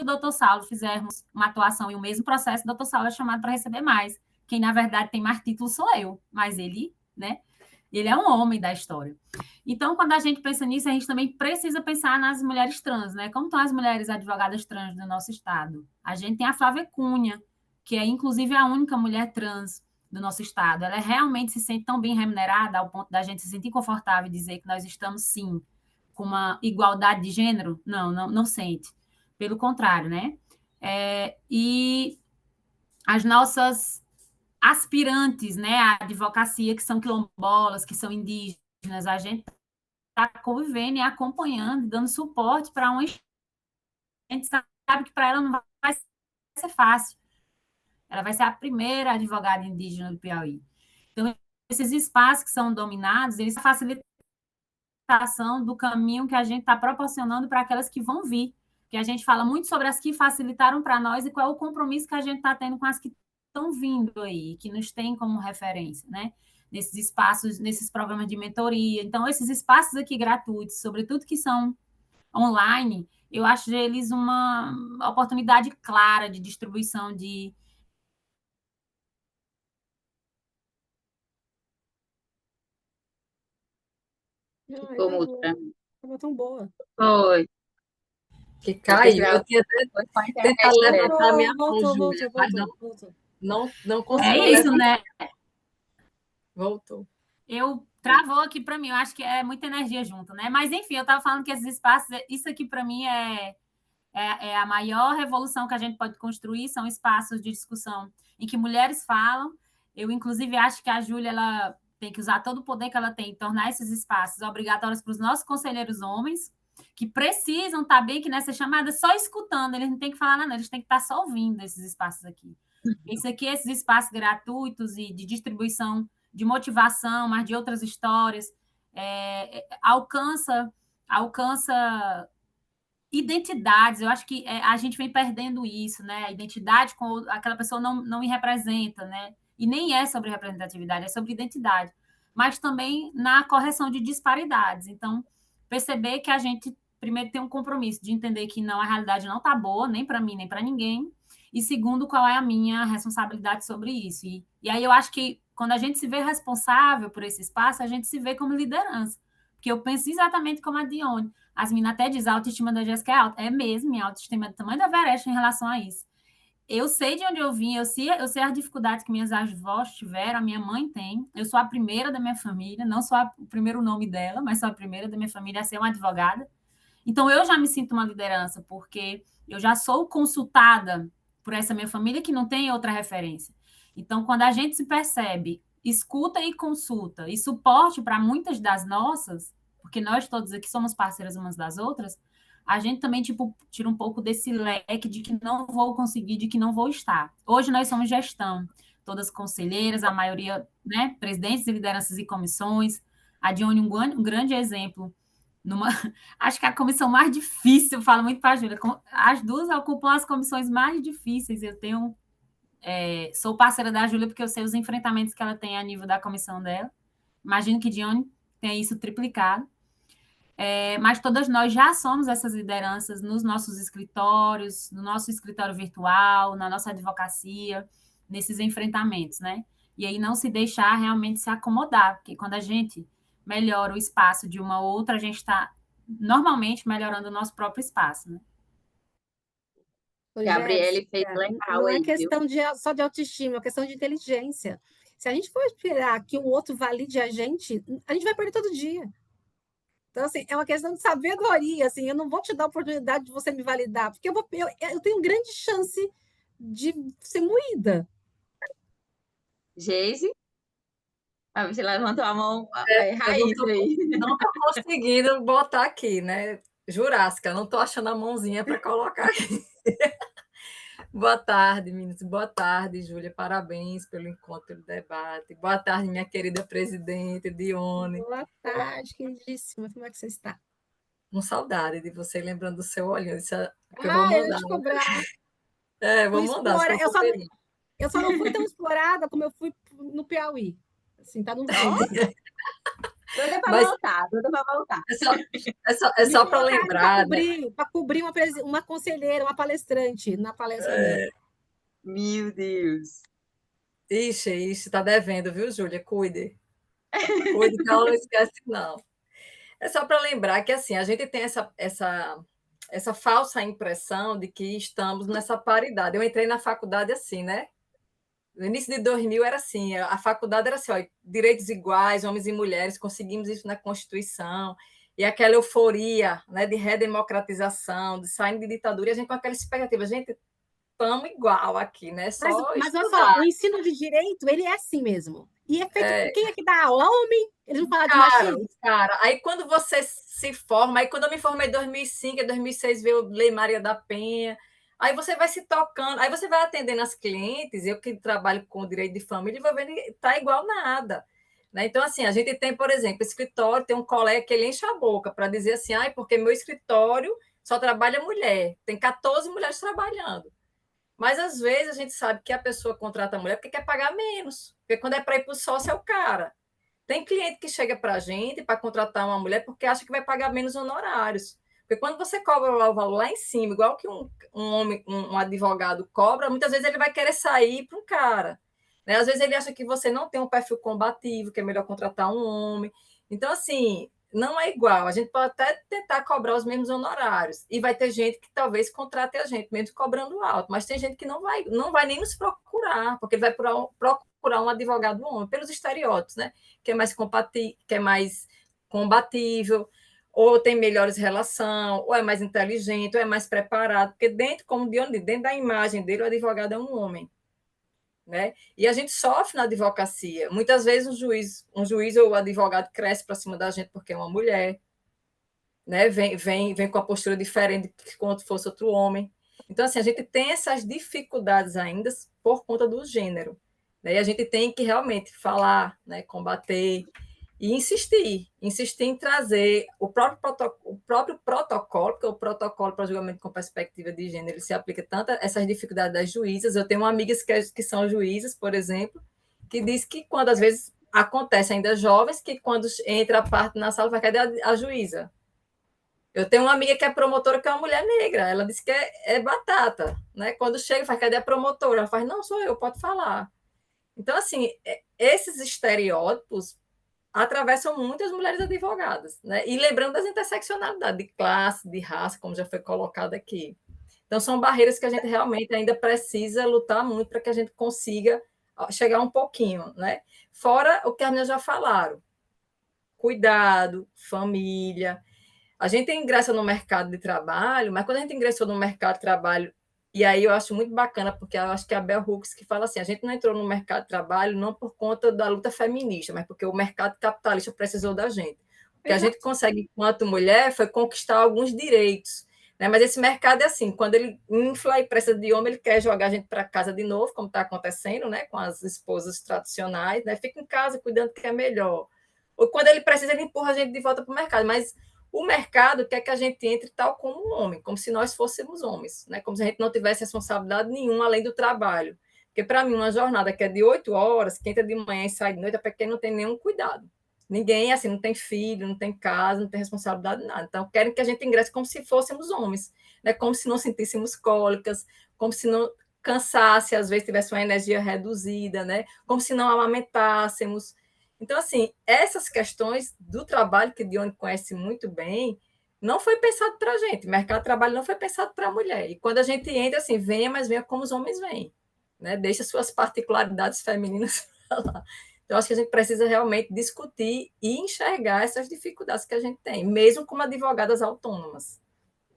o doutor Saulo fizermos uma atuação em um mesmo processo, o doutor Saulo é chamado para receber mais. Quem, na verdade, tem mais títulos sou eu, mas ele, né? Ele é um homem da história. Então, quando a gente pensa nisso, a gente também precisa pensar nas mulheres trans, né? Como estão as mulheres advogadas trans do nosso estado? A gente tem a Flávia Cunha, que é, inclusive, a única mulher trans do nosso estado. Ela realmente se sente tão bem remunerada ao ponto da gente se sentir confortável e dizer que nós estamos, sim, com uma igualdade de gênero? Não sente. Pelo contrário, né? E as nossas aspirantes, né, à advocacia, que são quilombolas, que são indígenas, a gente está convivendo e acompanhando, dando suporte para uma. A gente sabe que para ela não vai ser fácil. Ela vai ser a primeira advogada indígena do Piauí. Então, esses espaços que são dominados, eles facilitam a facilitação do caminho que a gente está proporcionando para aquelas que vão vir. Que a gente fala muito sobre as que facilitaram para nós e qual é o compromisso que a gente está tendo com as que estão vindo aí, que nos têm como referência, né? Nesses espaços, nesses programas de mentoria. Então, esses espaços aqui gratuitos, sobretudo que são online, eu acho eles uma oportunidade clara de distribuição de Ai, Ficou tá mudo bom. pra mim. Tava tão boa. Foi. Que Eu caiu. Eu precisava. tinha Foi com a tentado internet dela. levantar a minha mão, Voltou, Júlia, mas voltou. não É conseguiu isso, levantar. né? Voltou. Travou aqui para mim, eu acho que é muita energia junto, né? Mas enfim, eu estava falando que esses espaços, isso aqui para mim é a maior revolução que a gente pode construir, são espaços de discussão em que mulheres falam. Eu, inclusive, acho que a Júlia ela tem que usar todo o poder que ela tem e tornar esses espaços obrigatórios para os nossos conselheiros homens, que precisam estar bem que nessa chamada só escutando, eles não têm que falar nada, eles têm que estar só ouvindo esses espaços aqui. Isso aqui, esses espaços gratuitos e de distribuição de motivação, mas de outras histórias, alcança identidades. Eu acho que a gente vem perdendo isso, né? A identidade com aquela pessoa não me representa, né? E nem é sobre representatividade, é sobre identidade. Mas também na correção de disparidades. Então, perceber que a gente, primeiro, tem um compromisso de entender que não, a realidade não está boa, nem para mim, nem para ninguém. E segundo, qual é a minha responsabilidade sobre isso. E aí eu acho que quando a gente se vê responsável por esse espaço, a gente se vê como liderança. Porque eu penso exatamente como a Dione. As meninas até dizem, a autoestima da Jéssica é alta. É mesmo, minha autoestima é do tamanho da Everest em relação a isso. Eu sei de onde eu vim, eu sei as dificuldades que minhas avós tiveram, a minha mãe tem. Eu sou a primeira da minha família, não sou o primeiro nome dela, mas sou a primeira da minha família a ser uma advogada. Então, eu já me sinto uma liderança, porque eu já sou consultada por essa minha família que não tem outra referência. Então, quando a gente se percebe, escuta e consulta, e suporte para muitas das nossas, porque nós todos aqui somos parceiras umas das outras, a gente também, tipo, tira um pouco desse leque de que não vou conseguir, de que não vou estar. Hoje nós somos gestão, todas conselheiras, a maioria, né, presidentes e lideranças e comissões. A Dione, um grande exemplo, acho que a comissão mais difícil, eu falo muito para a Júlia, as duas ocupam as comissões mais difíceis. Eu sou parceira da Júlia porque eu sei os enfrentamentos que ela tem a nível da comissão dela. Imagino que Dione tem isso triplicado. Mas todas nós já somos essas lideranças nos nossos escritórios, no nosso escritório virtual, na nossa advocacia, nesses enfrentamentos, né? E aí não se deixar realmente se acomodar, porque quando a gente melhora o espaço de uma outra, a gente está normalmente melhorando o nosso próprio espaço, né? Ô, Gabriele fez Jéssica, legal não é aí, viu? questão só de autoestima, é questão de inteligência. Se a gente for esperar que o outro valide a gente vai perder todo dia. Então, assim, é uma questão de sabedoria, assim, eu não vou te dar a oportunidade de você me validar, porque eu tenho grande chance de ser moída. Geise, você levantou a mão, Eu raiz aí. não tô conseguindo botar aqui, né? Jurássica, não tô achando a mãozinha para colocar aqui. Boa tarde, meninas. Boa tarde, Júlia. Parabéns pelo encontro, pelo debate. Boa tarde, minha querida presidente, Dione. Boa tarde, queridíssima. Como é que você está? Com saudade de você, lembrando do seu olhinho. Isso é que eu vou Eu ia mandar. te cobrar. Vou mandar. Só Eu só não fui tão explorada como eu fui no Piauí. Assim, tá no vídeo. Doida para Mas voltar, doida para voltar. é só para lembrar, né? Para cobrir uma conselheira, uma palestrante na palestra dela. Meu Deus. Ixi, está devendo, viu, Júlia? Cuide. Cuide que ela não esquece, não. É só para lembrar que assim, a gente tem essa falsa impressão de que estamos nessa paridade. Eu entrei na faculdade assim, né? No início de 2000 era assim, a faculdade era assim, ó, direitos iguais, homens e mulheres, conseguimos isso na Constituição, e aquela euforia, né, de redemocratização, de sair de ditadura, e a gente com aquela expectativa, gente, estamos igual aqui, né? Mas olha só, o ensino de direito, ele é assim mesmo. E é feito por quem é que dá aula? Homem? Eles não falam de machismo? Cara, aí quando você se forma, aí quando eu me formei em 2005, em 2006 veio Lei Maria da Penha, aí você vai se tocando, aí você vai atendendo as clientes, eu que trabalho com direito de família, vou vendo que tá igual nada. Né? Então, assim, a gente tem, por exemplo, escritório, tem um colega que ele enche a boca para dizer assim, porque meu escritório só trabalha mulher, tem 14 mulheres trabalhando. Mas, às vezes, a gente sabe que a pessoa contrata a mulher porque quer pagar menos, porque quando é para ir para o sócio é o cara. Tem cliente que chega para a gente para contratar uma mulher porque acha que vai pagar menos honorários. Porque quando você cobra o valor lá em cima, igual que um homem, um advogado cobra, muitas vezes ele vai querer sair para um cara. Né? Às vezes ele acha que você não tem um perfil combativo, que é melhor contratar um homem. Então, assim, não é igual. A gente pode até tentar cobrar os mesmos honorários. E vai ter gente que talvez contrate a gente, mesmo cobrando alto. Mas tem gente que não vai nem nos procurar, porque ele vai procurar um advogado homem, pelos estereótipos, né? Que é mais combatível, ou tem melhores relações, ou é mais inteligente, ou é mais preparado. Porque dentro da imagem dele, o advogado é um homem. Né? E a gente sofre na advocacia. Muitas vezes um juiz ou o advogado cresce para cima da gente porque é uma mulher, né? Vem com a postura diferente de quando fosse outro homem. Então, assim, a gente tem essas dificuldades ainda por conta do gênero. Né? E a gente tem que realmente falar, né? Combater e insistir em trazer o próprio protocolo, porque o protocolo para julgamento com perspectiva de gênero ele se aplica tanto a essas dificuldades das juízas. Eu tenho amigas que são juízas, por exemplo, que diz que quando às vezes acontece ainda jovens, que quando entra a parte na sala, vai cadê a juíza? Eu tenho uma amiga que é promotora, que é uma mulher negra. Ela disse que é batata, né? Quando chega, faz, cadê a promotora? Ela faz, não, sou eu, pode falar. Então, assim, esses estereótipos atravessam muitas mulheres advogadas, né? E lembrando das interseccionalidades de classe, de raça, como já foi colocado aqui. Então, são barreiras que a gente realmente ainda precisa lutar muito para que a gente consiga chegar um pouquinho, né? Fora o que as meninas já falaram, cuidado, família. A gente ingressa no mercado de trabalho, mas quando a gente ingressou no mercado de trabalho, e aí eu acho muito bacana, porque eu acho que é a Bell Hooks que fala assim, a gente não entrou no mercado de trabalho não por conta da luta feminista, mas porque o mercado capitalista precisou da gente. O que a gente consegue, enquanto mulher, foi conquistar alguns direitos. Né? Mas esse mercado é assim, quando ele infla e precisa de homem, ele quer jogar a gente para casa de novo, como está acontecendo, né? Com as esposas tradicionais, né? Fica em casa cuidando que é melhor. Ou quando ele precisa, ele empurra a gente de volta para o mercado. Mas o mercado quer que a gente entre tal como um homem, como se nós fôssemos homens, né? Como se a gente não tivesse responsabilidade nenhuma além do trabalho. Porque, para mim, uma jornada que é de 8 horas, que entra de manhã e sai de noite, é para quem não tem nenhum cuidado. Ninguém, assim, não tem filho, não tem casa, não tem responsabilidade, nada. Então, querem que a gente ingresse como se fôssemos homens, né? Como se não sentíssemos cólicas, como se não cansasse, às vezes tivesse uma energia reduzida, né? Como se não amamentássemos. Então, assim, essas questões do trabalho, que Dione conhece muito bem, não foi pensado para a gente. O mercado de trabalho não foi pensado para a mulher. E quando a gente entra, assim, venha, mas venha como os homens vêm. Né? Deixa suas particularidades femininas para lá. Então, acho que a gente precisa realmente discutir e enxergar essas dificuldades que a gente tem, mesmo como advogadas autônomas.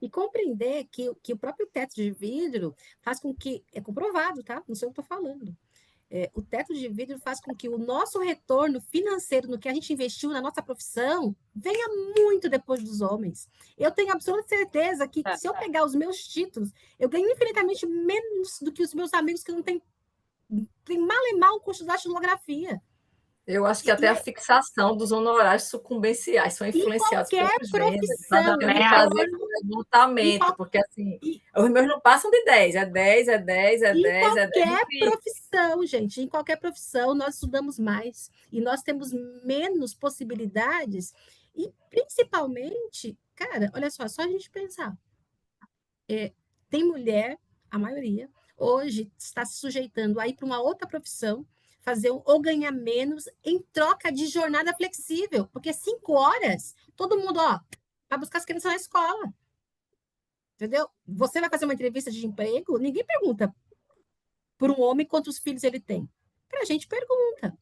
E compreender que o próprio teto de vidro faz com que, é comprovado, tá? Não sei o que eu estou falando. O teto de vidro faz com que o nosso retorno financeiro no que a gente investiu na nossa profissão venha muito depois dos homens. Eu tenho absoluta certeza que se eu pegar os meus títulos, eu ganho infinitamente menos do que os meus amigos que não têm mal e mal um curso de datilografia. Eu acho que até a fixação dos honorários sucumbenciais são influenciados qualquer pelo gênero. profissão, Tem que fazer um levantamento, porque assim, os meus não passam de 10, é 10, é 10, é 10, é 10. Em qualquer profissão, gente, em qualquer profissão, nós estudamos mais e nós temos menos possibilidades e, principalmente, cara, olha só a gente pensar. Tem mulher, a maioria, hoje está se sujeitando a ir para uma outra profissão, fazer ou ganhar menos em troca de jornada flexível, porque 5 horas, todo mundo, vai buscar as crianças na escola. Entendeu? Você vai fazer uma entrevista de emprego, ninguém pergunta por um homem quantos filhos ele tem. Para a gente pergunta.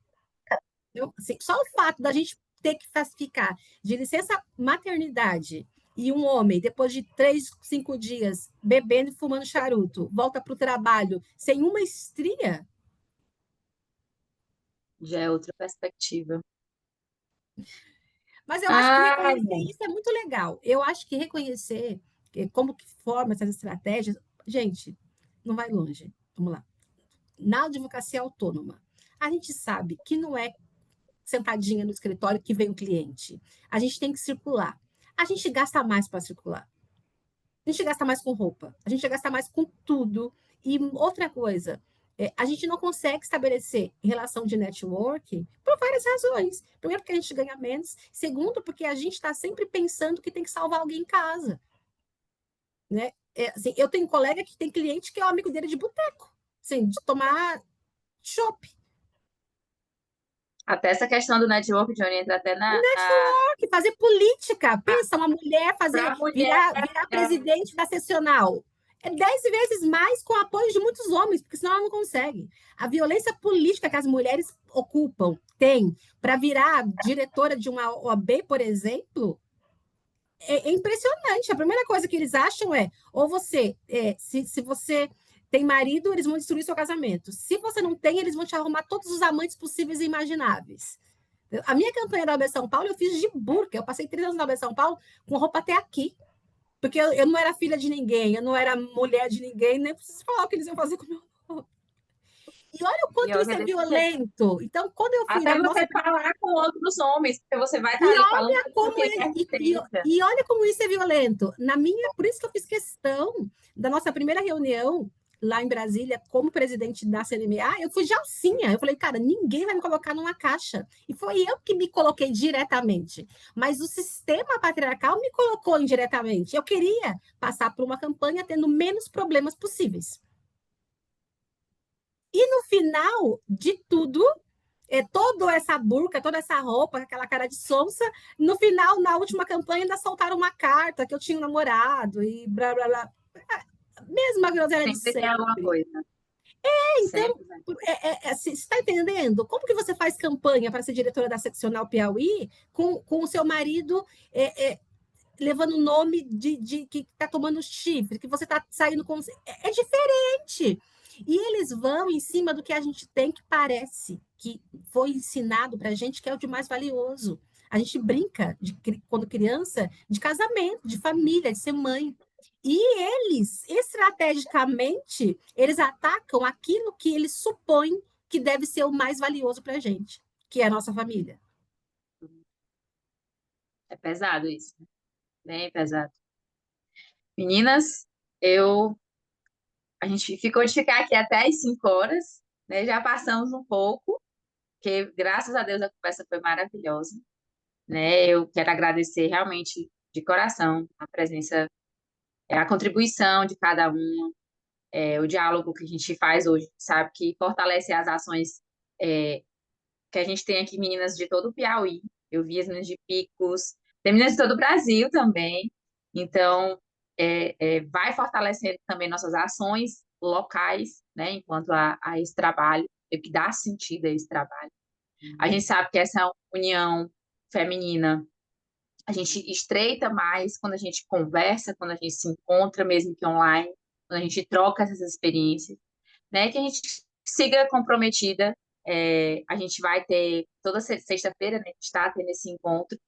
Assim, só o fato da gente ter que ficar de licença maternidade e um homem, depois de 3, 5 dias bebendo e fumando charuto, volta para o trabalho sem uma estria. Já é outra perspectiva. Mas eu acho que reconhecer isso é muito legal. Eu acho que reconhecer como que forma essas estratégias, gente, não vai longe. Vamos lá. Na advocacia autônoma, a gente sabe que não é sentadinha no escritório que vem o cliente. A gente tem que circular. A gente gasta mais para circular. A gente gasta mais com roupa. A gente gasta mais com tudo. E outra coisa, a gente não consegue estabelecer relação de network por várias razões. Primeiro, porque a gente ganha menos. Segundo, porque a gente está sempre pensando que tem que salvar alguém em casa. Né? Assim, eu tenho um colega que tem cliente que é o amigo dele de boteco. Assim, de tomar chopp. Até essa questão do network, Johnny, entra até Que fazer política. Pensa, uma mulher pra mulher. virar presidente da seccional. É 10 vezes mais com o apoio de muitos homens, porque senão ela não consegue. A violência política que as mulheres têm para virar diretora de uma OAB, por exemplo, é impressionante. A primeira coisa que eles acham é, ou você, se você tem marido, eles vão destruir seu casamento. Se você não tem, eles vão te arrumar todos os amantes possíveis e imagináveis. A minha campanha da OAB São Paulo, eu fiz de burca. Eu passei 3 anos na OAB São Paulo com roupa até aqui. Porque eu não era filha de ninguém, eu não era mulher de ninguém, nem preciso falar o que eles iam fazer com o meu nome. E olha o quanto isso é violento. Então, quando eu fui... Até você falar com outros homens, porque você vai estar ali falando... E olha como isso é violento. Por isso que eu fiz questão da nossa primeira reunião lá em Brasília, como presidente da CNMA, eu fui de alcinha. Eu falei, cara, ninguém vai me colocar numa caixa. E foi eu que me coloquei diretamente. Mas o sistema patriarcal me colocou indiretamente. Eu queria passar por uma campanha tendo menos problemas possíveis. E no final de tudo, toda essa burca, toda essa roupa, aquela cara de sonsa, no final, na última campanha, ainda soltaram uma carta que eu tinha um namorado e blá, blá, blá. Mesma groselha de sempre. Tem alguma coisa. Então, você está entendendo? Como que você faz campanha para ser diretora da seccional Piauí com o seu marido levando o nome de que está tomando chifre, que você está saindo com... É diferente. E eles vão em cima do que a gente tem, que parece que foi ensinado para a gente, que é o de mais valioso. A gente brinca, quando criança, de casamento, de família, de ser mãe. E eles, estrategicamente, eles atacam aquilo que eles supõem que deve ser o mais valioso para a gente, que é a nossa família. É pesado isso. Bem pesado. Meninas, a gente ficou de ficar aqui até as 5 horas, né? Já passamos um pouco, porque graças a Deus a conversa foi maravilhosa, né? Eu quero agradecer realmente de coração a presença, a contribuição de cada uma, o diálogo que a gente faz hoje, sabe? Que fortalece as ações que a gente tem aqui, meninas de todo o Piauí. Eu vi as meninas de Picos, tem meninas de todo o Brasil também. Então, vai fortalecendo também nossas ações locais, né? Enquanto a esse trabalho, o que dá sentido a esse trabalho. A gente sabe que essa união feminina, a gente estreita mais quando a gente conversa, quando a gente se encontra, mesmo que online, quando a gente troca essas experiências, né? Que a gente siga comprometida. A gente vai ter toda sexta-feira, né? A gente está tendo esse encontro,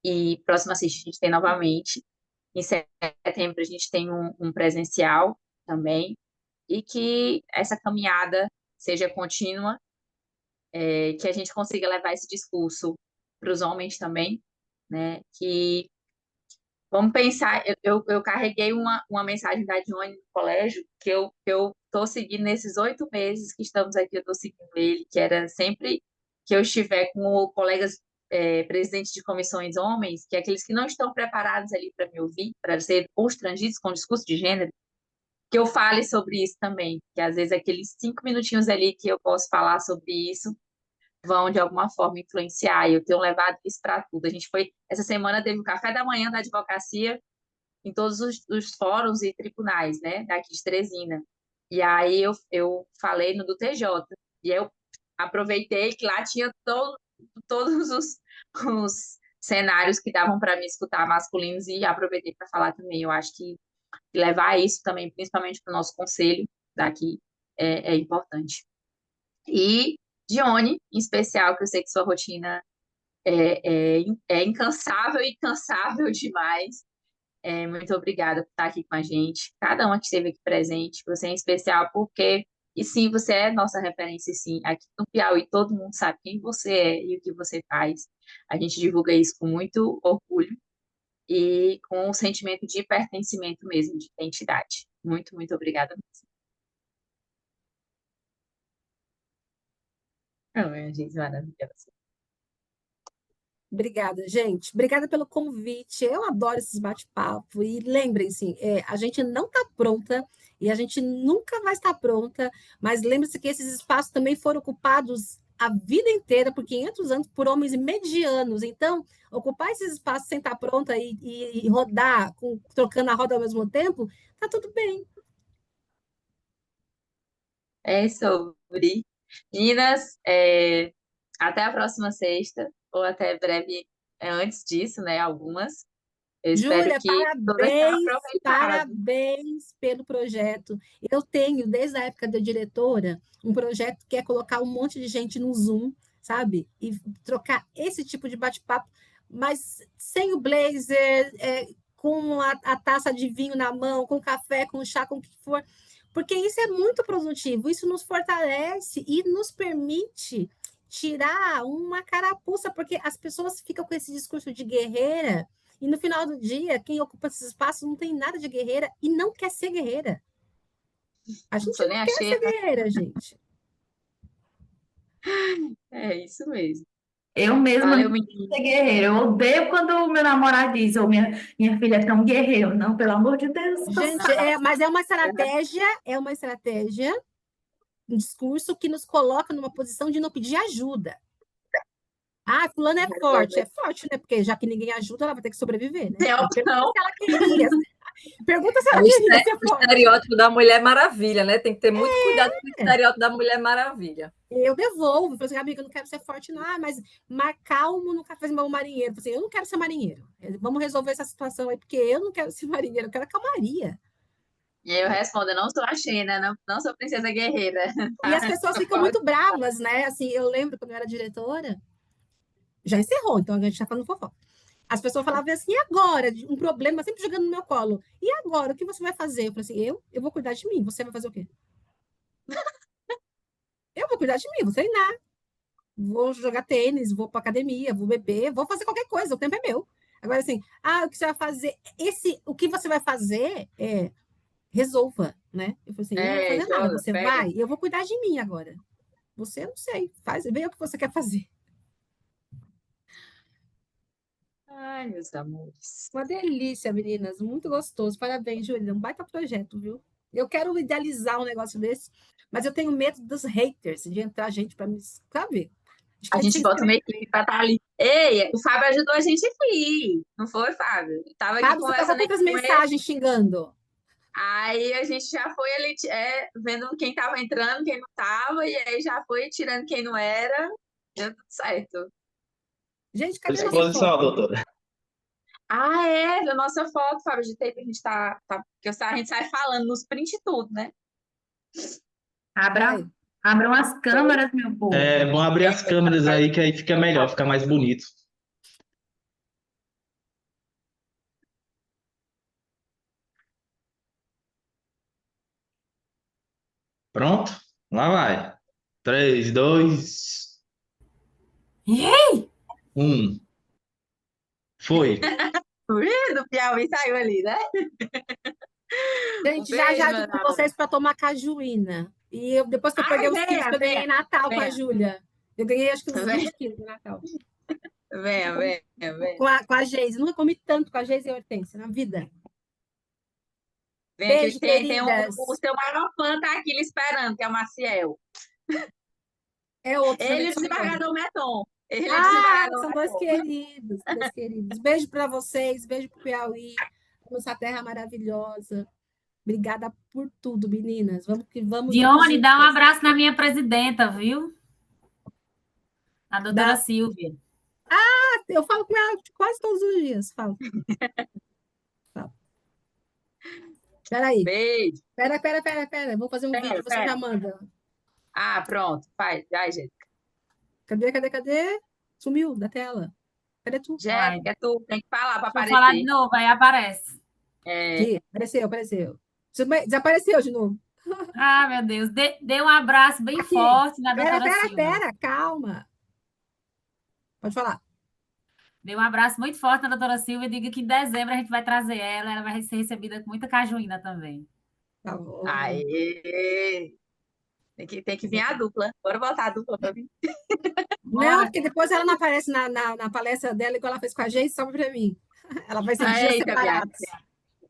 e próxima sexta a gente tem novamente. Em setembro a gente tem um presencial também, e que essa caminhada seja contínua, que a gente consiga levar esse discurso para os homens também, né? Que vamos pensar, eu carreguei uma mensagem da Johnny no colégio, que eu estou seguindo nesses 8 meses que estamos aqui, eu estou seguindo ele, que era sempre que eu estiver com colegas presidentes de comissões homens, que é aqueles que não estão preparados ali para me ouvir, para ser constrangidos com o discurso de gênero, que eu fale sobre isso também, que às vezes aqueles 5 minutinhos ali que eu posso falar sobre isso vão de alguma forma influenciar, e eu tenho levado isso para tudo. Essa semana teve o café da manhã da advocacia em todos os fóruns e tribunais, né, daqui de Teresina. E aí eu falei no do TJ, e eu aproveitei que lá tinha todos os cenários que davam para me escutar masculinos, e aproveitei para falar também. Eu acho que levar isso também, principalmente para o nosso conselho daqui, é importante. E Dione, em especial, que eu sei que sua rotina é incansável e cansável demais. Muito obrigada por estar aqui com a gente. Cada uma que esteve aqui presente, você é especial porque, e sim, você é nossa referência, sim. Aqui no Piauí, todo mundo sabe quem você é e o que você faz. A gente divulga isso com muito orgulho e com um sentimento de pertencimento mesmo, de identidade. Muito, muito obrigada mesmo. Gente, maravilhosa. Obrigada, gente. Obrigada pelo convite. Eu adoro esses bate-papo. E lembrem-se, a gente não está pronta e a gente nunca vai estar pronta, mas lembre-se que esses espaços também foram ocupados a vida inteira, por 500 anos, por homens medianos. Então, ocupar esses espaços sem estar pronta e rodar, trocando a roda ao mesmo tempo, tá tudo bem. É sobre. Meninas, até a próxima sexta, ou até breve, antes disso, né? Algumas. Eu espero Júlia, que todas tenham aproveitado. parabéns pelo projeto. Eu tenho, desde a época da diretora, um projeto que é colocar um monte de gente no Zoom, sabe? E trocar esse tipo de bate-papo, mas sem o blazer, com a taça de vinho na mão, com café, com chá, com o que for. Porque isso é muito produtivo, isso nos fortalece e nos permite tirar uma carapuça, porque as pessoas ficam com esse discurso de guerreira. E no final do dia, quem ocupa esses espaços não tem nada de guerreira e não quer ser guerreira. A gente sou não nem a quer ser Xena. guerreira, gente. É isso mesmo. Eu mesma Valeu, não menino. sou guerreira. Eu odeio quando o meu namorado diz, ou minha filha é tão guerreira. Eu, não, pelo amor de Deus. Gente, mas é uma estratégia, um discurso que nos coloca numa posição de não pedir ajuda. Ah, fulano é forte, né? Porque já que ninguém ajuda, ela vai ter que sobreviver, né? Tem opção. Pergunta se ela queria. Pergunta se É ela o queria ser forte. estereótipo da Mulher Maravilha, né? Tem que ter muito cuidado com o estereótipo da Mulher Maravilha. Eu devolvo. Eu falo assim, amiga, eu não quero ser forte, não. Ah, mas mar calmo nunca faz mal marinheiro. Eu falo assim, eu não quero ser marinheiro. Vamos resolver essa situação aí, porque eu não quero ser marinheiro, eu quero calmaria. E aí eu respondo, eu não sou a Xena, não sou princesa guerreira. E as pessoas ficam muito bravas, né? Assim, eu lembro quando eu era diretora, já encerrou, então a gente está falando fofoca. As pessoas falavam assim, e agora? Um problema sempre jogando no meu colo. E agora? O que você vai fazer? Eu falei assim, eu vou cuidar de mim. Você vai fazer o quê? Eu vou cuidar de mim, vou treinar. Vou jogar tênis, vou para academia, vou beber, vou fazer qualquer coisa, o tempo é meu. Agora, assim, o que você vai fazer? O que você vai fazer resolva, né? Eu falei assim, eu não vou fazer nada, Joga, você pega. vai, eu vou cuidar de mim agora. Você, eu não sei, vê o que você quer fazer. Ai, meus amores. Uma delícia, meninas, muito gostoso. Parabéns, Júlia, um baita projeto, viu? Eu quero idealizar um negócio desse, mas eu tenho medo dos haters, de entrar gente para me, sabe? A gente bota uma equipe para estar ali. Ei, o Fábio ajudou a gente aqui. Não foi, Fábio? Tava aqui Fábio, você tava conversando quantas com ele. mensagens xingando? Aí a gente já foi ali vendo quem estava entrando, quem não estava, e aí já foi tirando quem não era. Deu tudo certo. Gente, cadê nossa Exposição, foto? doutora. Da nossa foto, Fábio, de tempo a gente porque a gente sai falando nos print e tudo, né? Abram as câmeras, meu povo. É bom abrir as câmeras aí, que aí fica melhor, fica mais bonito. Pronto? Lá vai. 3, 2, Yay! 1. Foi. Do Piauí saiu ali, né? Gente, Um já beijo, já meu digo com amor. vocês para tomar cajuína. E depois que eu peguei os quilos que eu ganhei em Natal com a Júlia. Eu ganhei acho que uns 20 quilos em Natal. Venha. Com a Geise. Nunca comi tanto com a Geise e a Hortência na vida. Vem Beijo, aqui, tem queridas. o seu maior fã tá aqui lhe esperando, que é o Maciel. É outro. Ele e o desembargador Meton. Ele e o Ah, desembargador são dois Meton. queridos, dois queridos. Beijo para vocês, beijo para o Piauí, nossa terra maravilhosa. Obrigada por tudo, meninas. Vamos que vamos. Dione, dá um juntas. abraço na minha presidenta, viu? A doutora Silvia. Eu falo com ela quase todos os dias. Falo. Espera aí. Beijo. Espera. Vou fazer um vídeo, você já manda. Ah, pronto. Faz. Vai, Jéssica. Cadê? Sumiu da tela. Cadê tu? Jéssica, tu tem que falar para Vou aparecer. falar de novo, aí aparece. Aqui, apareceu. Desapareceu de novo. Ah, meu Deus. Dê um abraço bem forte na doutora Silvia. Pera, calma. Pode falar. Dê um abraço muito forte na doutora Silvia e diga que em dezembro a gente vai trazer ela vai ser recebida com muita cajuína também. Tá bom. Aê! Tem que vir a dupla. Bora botar a dupla para mim. Não, porque depois ela não aparece na palestra dela, igual ela fez com a gente, só para mim. Ela vai ser dias separados.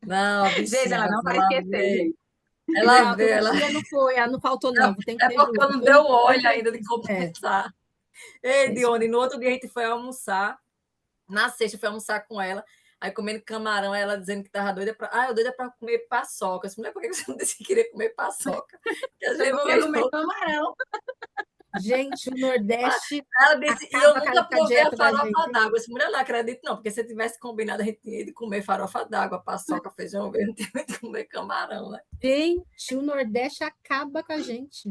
Não, Gente, ela não vai esquecer, gente. Ela Não, vê, todo ela. dia não foi, não faltou, não. Tem que É ser porque eu justo. não Foi deu foi óleo ainda de imprevisto. compensar. Ei, É isso. Dione, no outro dia a gente foi almoçar. Na sexta, foi almoçar com ela. Aí comendo camarão, ela dizendo que tava doida pra. Ah, eu doida pra comer paçoca. Eu disse, mulher, por que você não disse que queria comer paçoca? Que a Eu gente vou comer ganhou. camarão. Gente, o Nordeste Ela disse, e eu acaba nunca com a provei a dieta da farofa gente. d'água. Eu disse, mulher, não acredito, não, porque se tivesse combinado, a gente tinha ido comer farofa d'água, paçoca, feijão verde, não tinha ido comer camarão, né? Gente, o Nordeste acaba com a gente.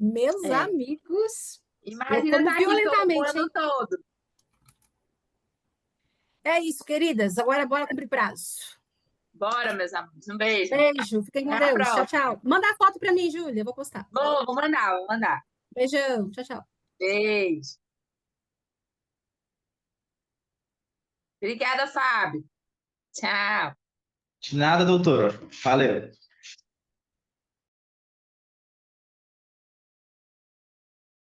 Meus É. amigos, eu Imagina como estar aqui todo o violentamente, ano hein? todo. É isso, queridas. Agora bora cumprir prazo. Bora, meus amigos. Um beijo. Beijo, fiquem com Até a Deus. Tchau, próxima. tchau. Manda a foto pra mim, Júlia. Eu vou postar. Vou mandar, vou mandar. Beijão. Tchau, tchau. Beijo. Obrigada, Fábio. Tchau. De nada, doutora. Valeu.